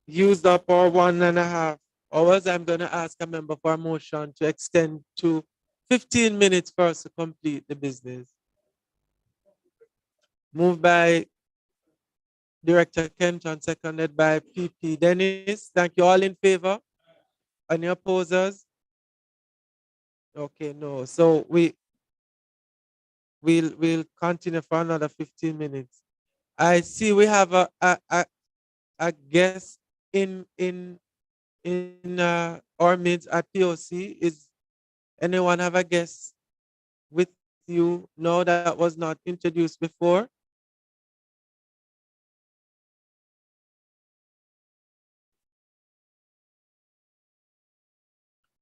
used up our 1.5 hours. I'm going to ask a member for a motion to extend to 15 minutes for us to complete the business. Moved by Director Kenton, seconded by PP Dennis. Thank you. All in favor? Any opposers? Okay, no. So we'll continue for another 15 minutes. I see we have a guest in our midst at POC. Is anyone have a guest with you? No, that was not introduced before.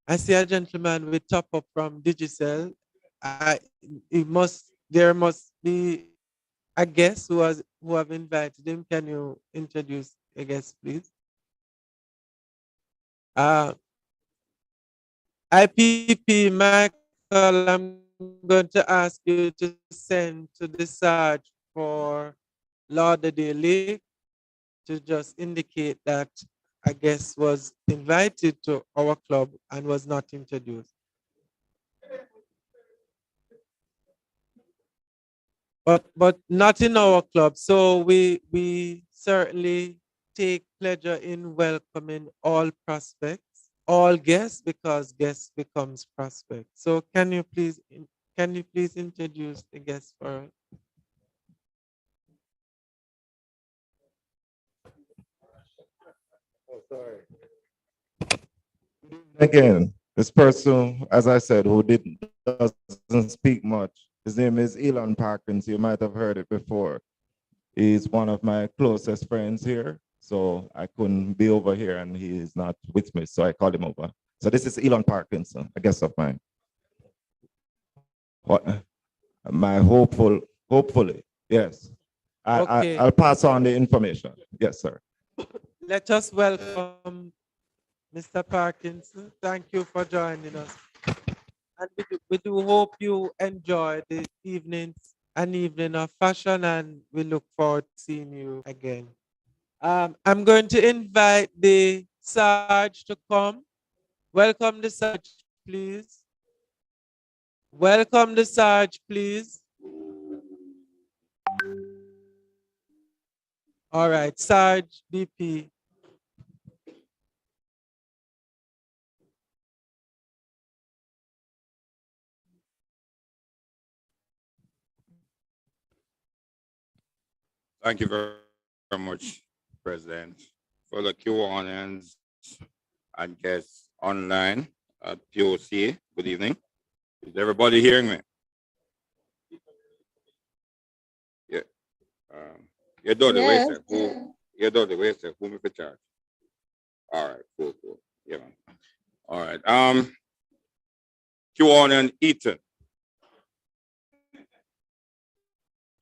I see a gentleman with top up from Digicel. There must be a guest who have invited him. Can you introduce a guest, please? IPP Michael, I'm going to ask you to send to the Sarge for Lauderdale Lake to just indicate that a guest was invited to our club and was not introduced. But not in our club. So we certainly take pleasure in welcoming all prospects, all guests, because guests becomes prospects. So can can you please introduce the guest for us? Oh, sorry. Again, this person, as I said, who doesn't speak much. His name is Elon Parkins. You might have heard it before. He's one of my closest friends here. So I couldn't be over here and he is not with me. So I called him over. So this is Elon Parkinson, a guest of mine. What? My hopefully, yes. Okay. I'll pass on the information. Yes, sir. Let us welcome Mr. Parkinson. Thank you for joining us. And we do hope you enjoy the an evening of fashion, and we look forward to seeing you again. I'm going to invite the Sarge to come. Welcome the Sarge, please. Welcome the Sarge, please. All right, Sarge BP. Thank you very much, President, for the Q&As and guests online at POC. Good evening. Is everybody hearing me? Yeah. You do the way, sir. You do the way, sir. Who me for charge? All right, cool. Yeah, man. All right. Q&A Eaton.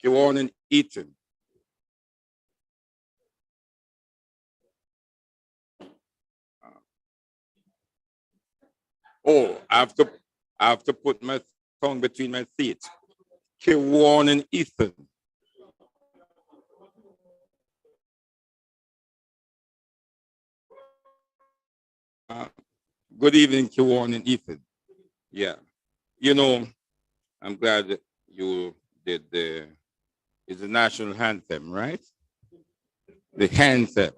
Q&A Eaton. Oh, I have to put my tongue between my teeth. Kiwan and Ethan. Good evening, Kiwan and Ethan. Yeah, you know, I'm glad that you did it's the national anthem, right? The anthem.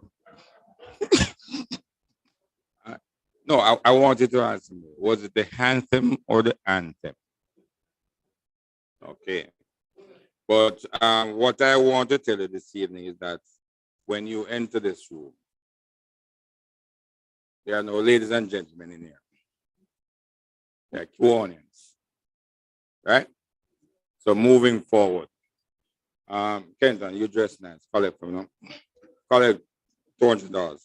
No, I wanted to ask you, was it the anthem or the anthem? Okay. But what I want to tell you this evening is that when you enter this room, there are no ladies and gentlemen in here. There are Kiwanians, right? So moving forward, Kenton, you dress nice. Collect from them. Collect $200.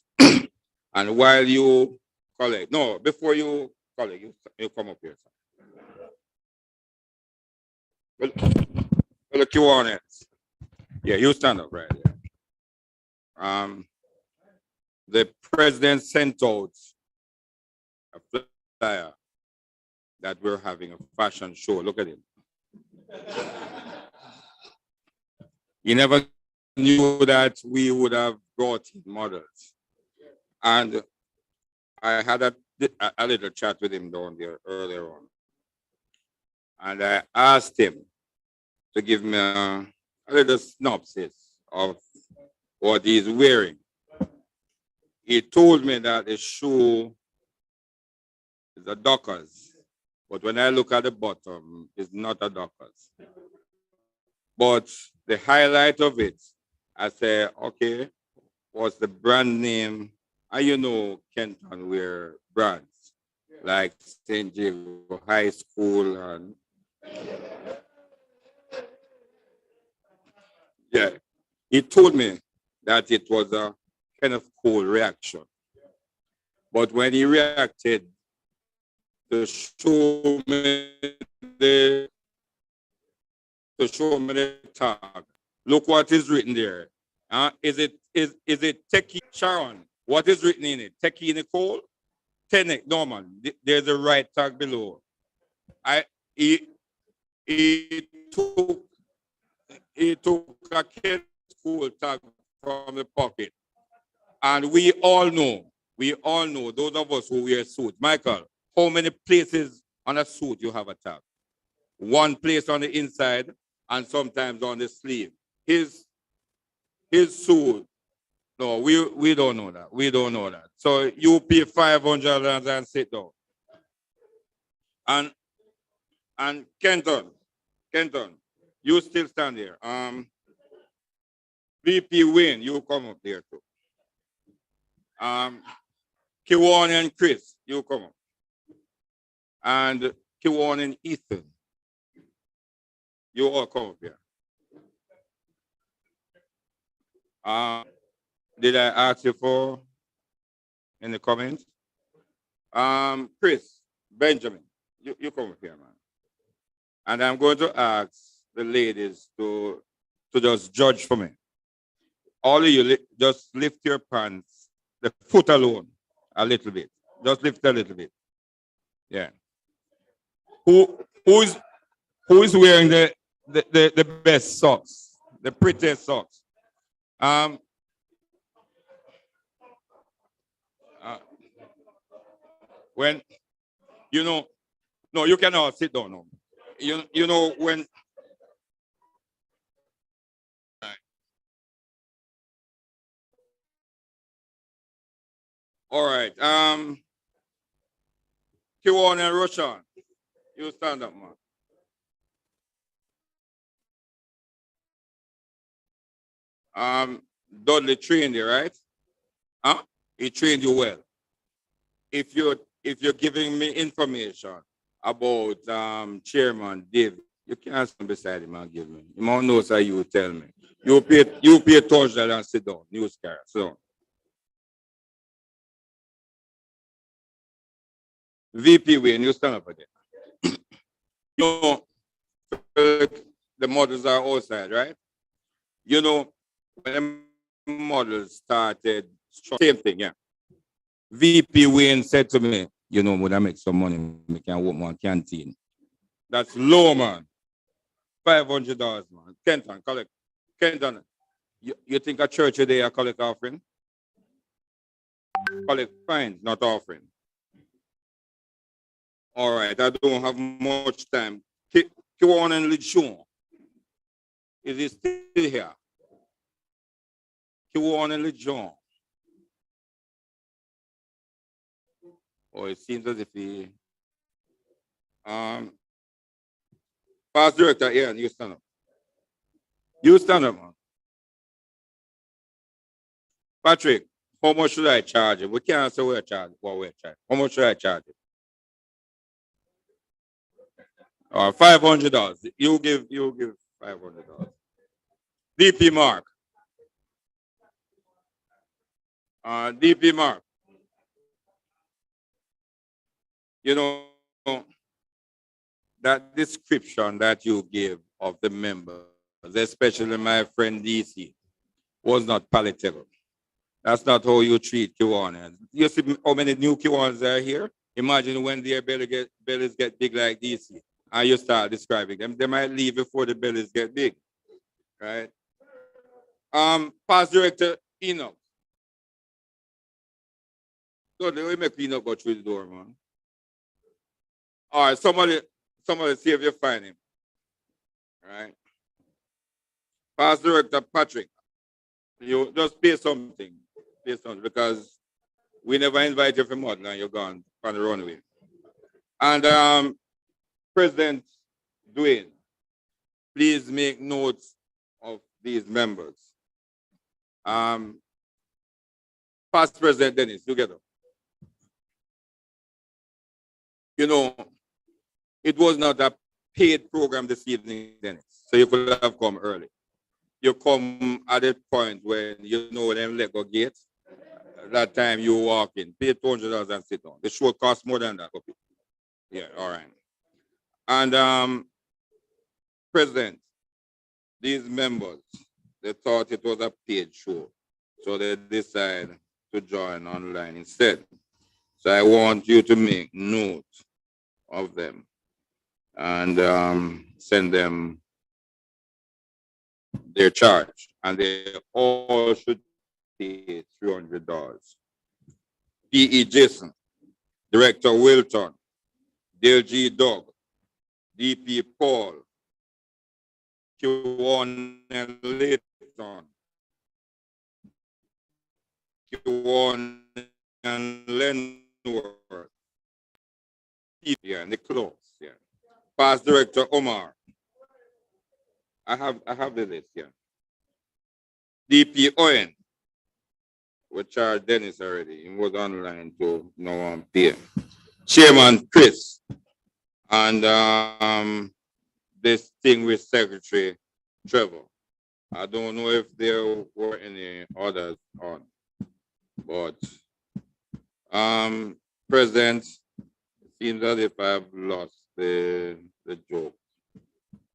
And while you collect, no, before you collect, you come up here. Well, look, Kiwanians. Yeah, you stand up right there. The president sent out a flyer that we're having a fashion show. Look at him. He never knew that we would have brought in models. And I had a little chat with him down there earlier on. And I asked him to give me a little synopsis of what he's wearing. He told me that the shoe is a Dockers, but when I look at the bottom, it's not a Dockers. But the highlight of it, I say, okay, what's the brand name? And you know, Kenton wear brands like St. Diego High School and yeah. He told me that it was a kind of cool reaction. But when he reacted to show me the tag, look what is written there. Is it Techie Sharon? What is written in it? Techie Nicole? Tenek, no man. There's a right tag below. He took a kid school tag from the pocket. And we all know, those of us who wear suits. Michael, how many places on a suit you have a tag? One place on the inside and sometimes on the sleeve. His suit, no, we don't know that. We don't know that. So you pay $500 and sit down. And And Kenton, you still stand there. VP Wayne, you come up there too. Kiwan and Chris, you come up. And Kiwan and Ethan, you all come up here. Did I ask you for in the comments? Chris, Benjamin, you come up here, man. And I'm going to ask the ladies to just judge for me. All of you, just lift your pants, the foot alone, a little bit. Just lift a little bit. Yeah. Who is wearing the best socks, the prettiest socks? When no, you cannot sit down. No. You know when. All right. Kiwan and Roshan, you stand up, man. Dudley trained you, right? Huh? He trained you well. If you're giving me information about Chairman David, you can't stand beside him and give me. You won't know, so you tell me. You pay $2 and sit down. News car. So VP Wayne, you stand up again. You know, the models are outside, right? You know, when the models started, same thing, yeah. VP Wayne said to me, you know, when I make some money, we can open one canteen. That's low, man. $500, man. Kenton, collect. Kenton, you think a church today a collect offering? Collect fines, not offering. All right, I don't have much time. Kiwan and Lichon. Is he still here? Kiwan and Lichon. Oh, it seems as if he past director here, and you stand up. You stand up, man. Patrick, how much should I charge you? We can't say we're charging what we're charging. How much should I charge you? $500. You give $500. DP Mark. DP Mark. You know, that description that you gave of the members, especially my friend DC, was not palatable. That's not how you treat Kiwanis. You see how many new Kiwanis are here? Imagine when their bellies get big like DC, and you start describing them. They might leave before the bellies get big, right? Past director Enoch. So they will make Enoch go through the door, man. All right, somebody see if you find him. All right. Past director Patrick, you just pay something because we never invite you for model and you're gone on the runway. And President Dwayne, please make notes of these members. Past President Dennis, together. You know, it was not a paid program this evening, Dennis, so you could have come early. You come at a point when you know them let go gates. That time you walk in, pay $200 and sit down. The show costs more than that. Okay. Yeah, all right. And President, these members, they thought it was a paid show, so they decided to join online instead. So I want you to make note of them and send them their charge, and they all should pay $300. P.E. Jason, Director Wilton, Dale G. Dog, D.P. Paul, Q1 and Layton, Q1 and Lenworth, yeah, and the close, yeah. Past Director Omar. I have the list here. DP Owen, which are Dennis already. He was online to no PM. Chairman Chris, and distinguished Secretary Trevor. I don't know if there were any others on, but President, it seems as if I've lost the joke.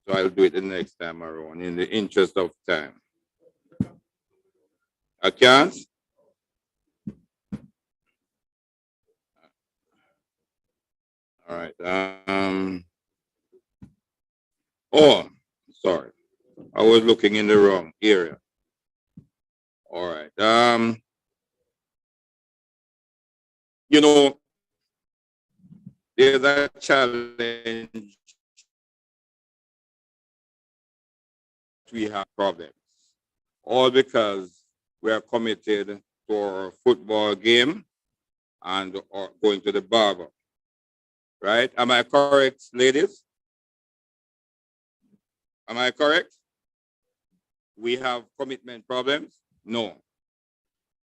So I'll do it the next time around in the interest of time. I can't? All right. Oh, sorry. I was looking in the wrong area. All right. You know, there's a challenge. We have problems, all because we are committed to our football game and or going to the barber. Right? Am I correct, ladies? Am I correct? We have commitment problems? No.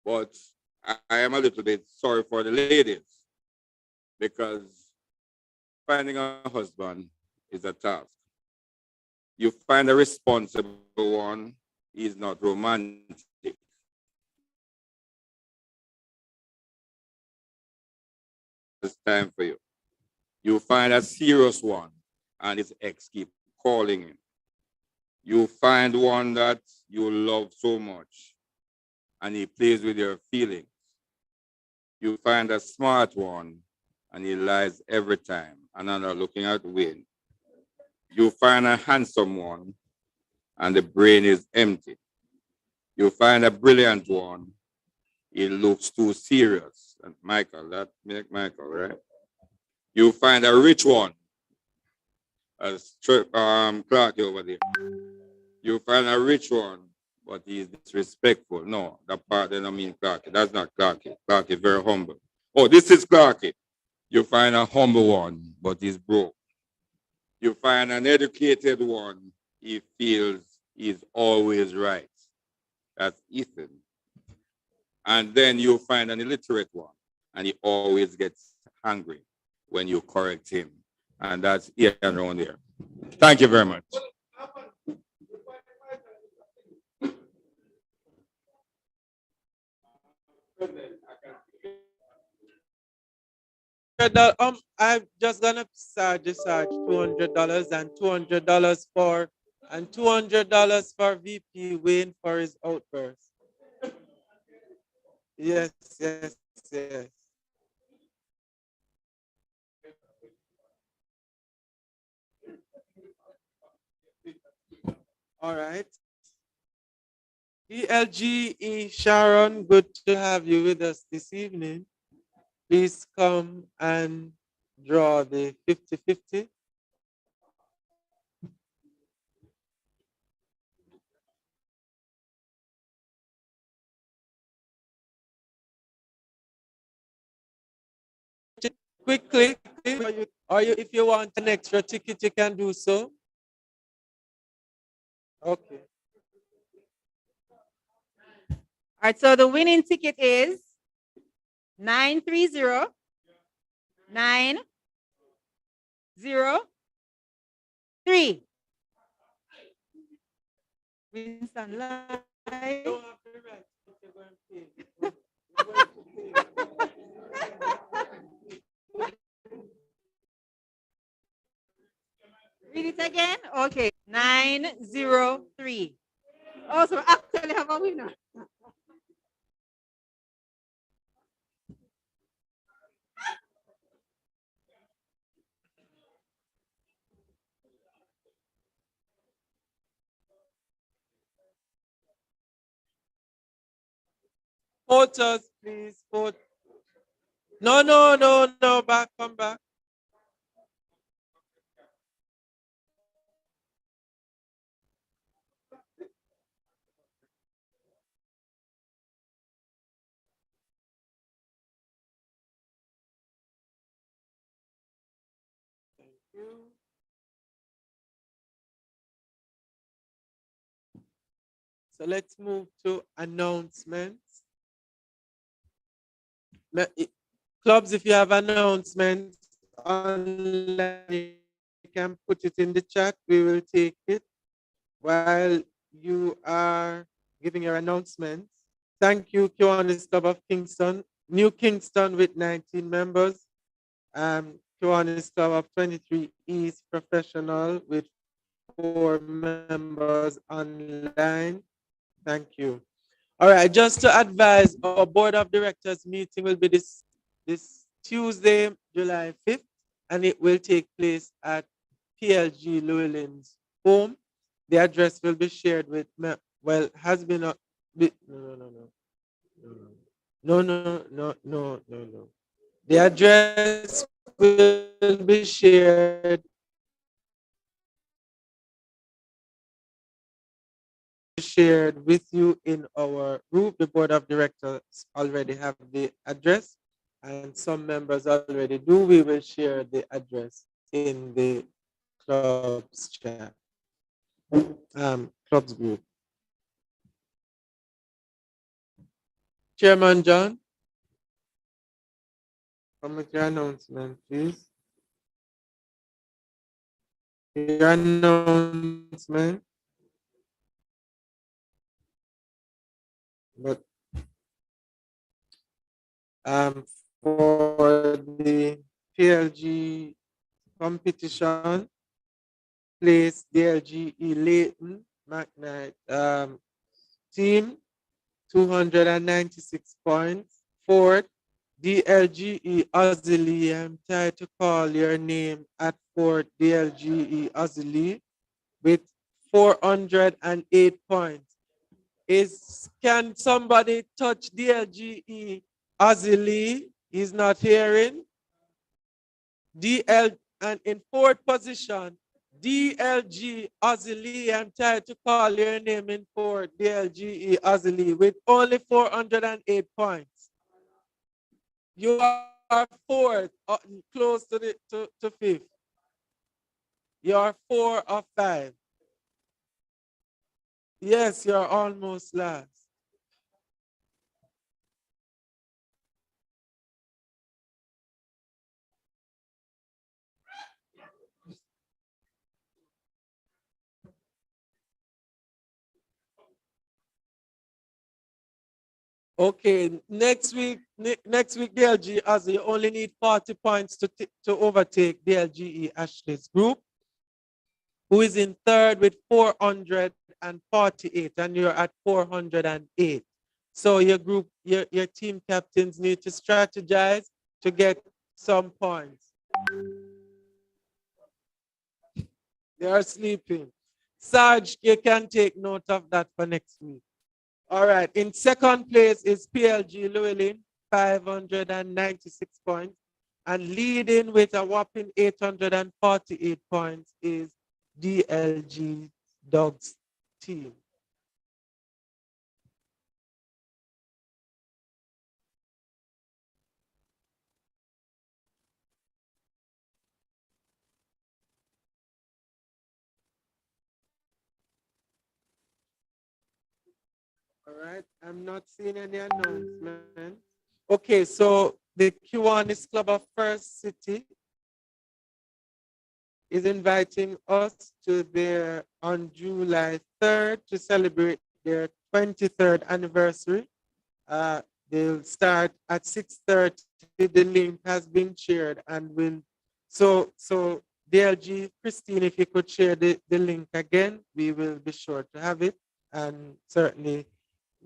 But I am a little bit sorry for the ladies because finding a husband is a task. You find a responsible one, he's not romantic. It's time for you. You find a serious one and his ex keep calling him. You find one that you love so much and he plays with your feelings. You find a smart one and he lies every time and are not looking at win. You find a handsome one and the brain is empty. You find a brilliant one, he looks too serious. And Michael, that make Michael, right? You find a rich one, as Clark over there. You find a rich one, but he's disrespectful. No, that part doesn't mean Clarky. That's not Clarky. Clarky very humble. Oh, this is Clarky. You find a humble one, but he's broke. You find an educated one, he feels he's always right. That's Ethan. And then you find an illiterate one, and he always gets angry when you correct him. And that's Ian around there. Thank you very much. I'm just gonna charge $200 and $200 for VP Wayne for his outburst. Yes, yes, yes. All right. ELGE Sharon, good to have you with us this evening. Please come and draw the 50-50. Quickly, or you, if you want an extra ticket, you can do so. Okay. All right, so the winning ticket is 930 903. Winston Live. Read it again. Okay, 903. Oh, so we actually have a winner. Photos, please. No, back, come back. Thank you. So let's move to announcements. Clubs, if you have announcements online, you can put it in the chat. We will take it while you are giving your announcements. Thank you, Kiwanis Club of Kingston. New Kingston with 19 members. Kiwanis Club of 23 East Professional with 4 members online. Thank you. All right, just to advise, our board of directors meeting will be this Tuesday, July 5th, and it will take place at PLG Llewellyn's home. The address will be shared with me. Well, has been no. The address will be shared with you in our group. The board of directors already have the address, and some members already do. We will share the address in the club's chat, club's group. Chairman John, come with your announcement, please. Your announcement. But for the PLG competition, place DLGE Leighton McKnight team 296 points. Fourth, DLGE Ozzy, I'm tired to call your name at fourth DLGE Ozzy with 408 points. Can somebody touch DLGE Ozzy? He's not hearing. DL and in fourth position, DLG Ozzy. I'm tired to call your name in fourth, DLGE Ozzy with only 408 points. You are fourth, close to the to fifth. You are 4 of 5. Yes, you're almost last. Okay, next week, DLG as you only need 40 points to overtake DLGE Ashley's group, who is in third with 448, and you're at 408. So your group, your team captains need to strategize to get some points. They are sleeping. Sarge, you can take note of that for next week. All right, in second place is PLG Llewellyn, 596 points. And leading with a whopping 848 points is DLG Dogs team. All right, I'm not seeing any announcement. Okay, so the Kiwanis Club of First City is inviting us to their on July 3rd to celebrate their 23rd anniversary. They'll start at 6:30. The link has been shared and will so DLG Christine, if you could share the link again, we will be sure to have it. And certainly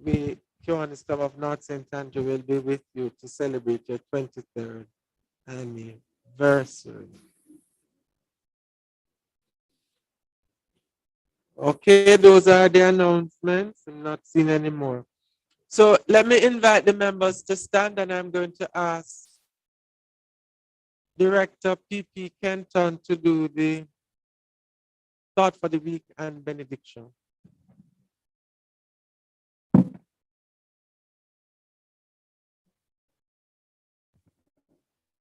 we Kiwanis Club of North St. Andrew will be with you to celebrate your 23rd anniversary. Okay, those are the announcements. I'm not seeing any more. So let me invite the members to stand, and I'm going to ask Director PP Kenton to do the thought for the week and benediction.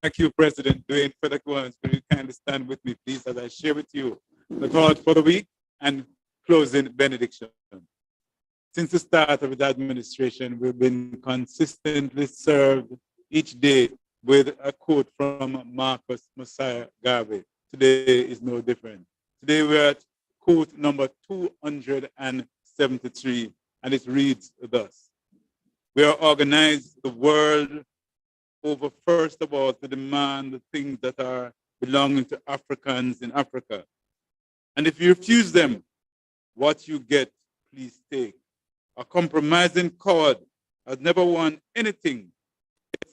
Thank you, President Dwayne Fedekwans. Will you kindly stand with me, please, as I share with you the thought for the week and closing benediction. Since the start of the administration, we've been consistently served each day with a quote from Marcus Messiah Garvey. Today is no different. Today we're at quote number 273, and it reads thus. We are organized the world over, first of all, to demand the things that are belonging to Africans in Africa. And if you refuse them, what you get, please take. A compromising coward has never won anything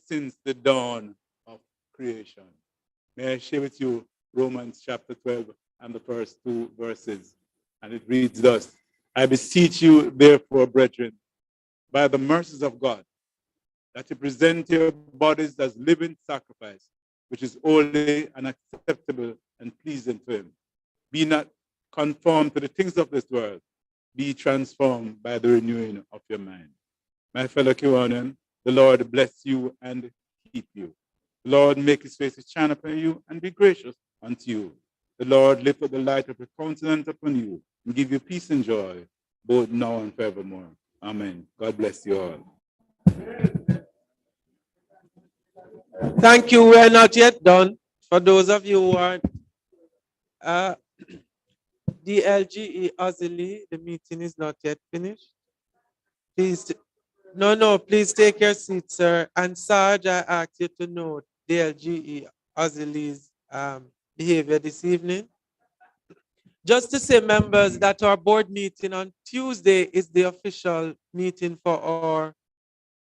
since the dawn of creation. May I share with you Romans chapter 12 and the first 2 verses. And it reads thus, I beseech you, therefore, brethren, by the mercies of God, that you present your bodies as living sacrifice, which is holy and acceptable and pleasing to him. Be not conformed to the things of this world. Be transformed by the renewing of your mind. My fellow Kiwanan, the Lord bless you and keep you. The Lord make his face to shine upon you and be gracious unto you. The Lord lift up the light of his countenance upon you and give you peace and joy, both now and forevermore. Amen. God bless you all. Thank you. We're not yet done. For those of you who are DLGE Ozzy, the meeting is not yet finished. Please, please take your seat, sir. And Sarge, I ask you to note DLGE Ozzy's behavior this evening. Just to say, members, that our board meeting on Tuesday is the official meeting for our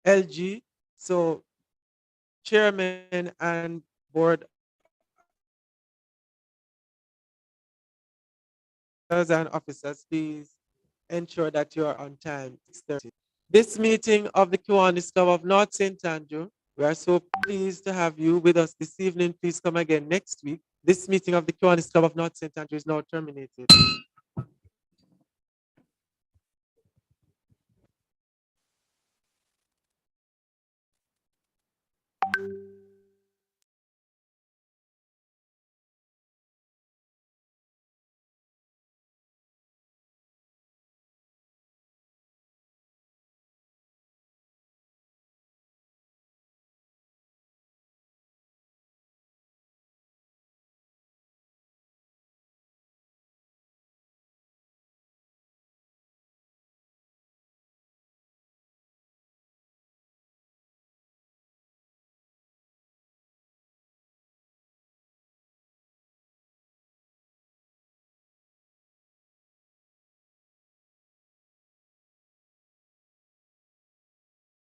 LG. So, chairman and board and officers, please ensure that you are on time. 6:30. This meeting of the Kiwanis Club of North St. Andrew, we are so pleased to have you with us this evening. Please come again next week. This meeting of the Kiwanis Club of North St. Andrew is now terminated.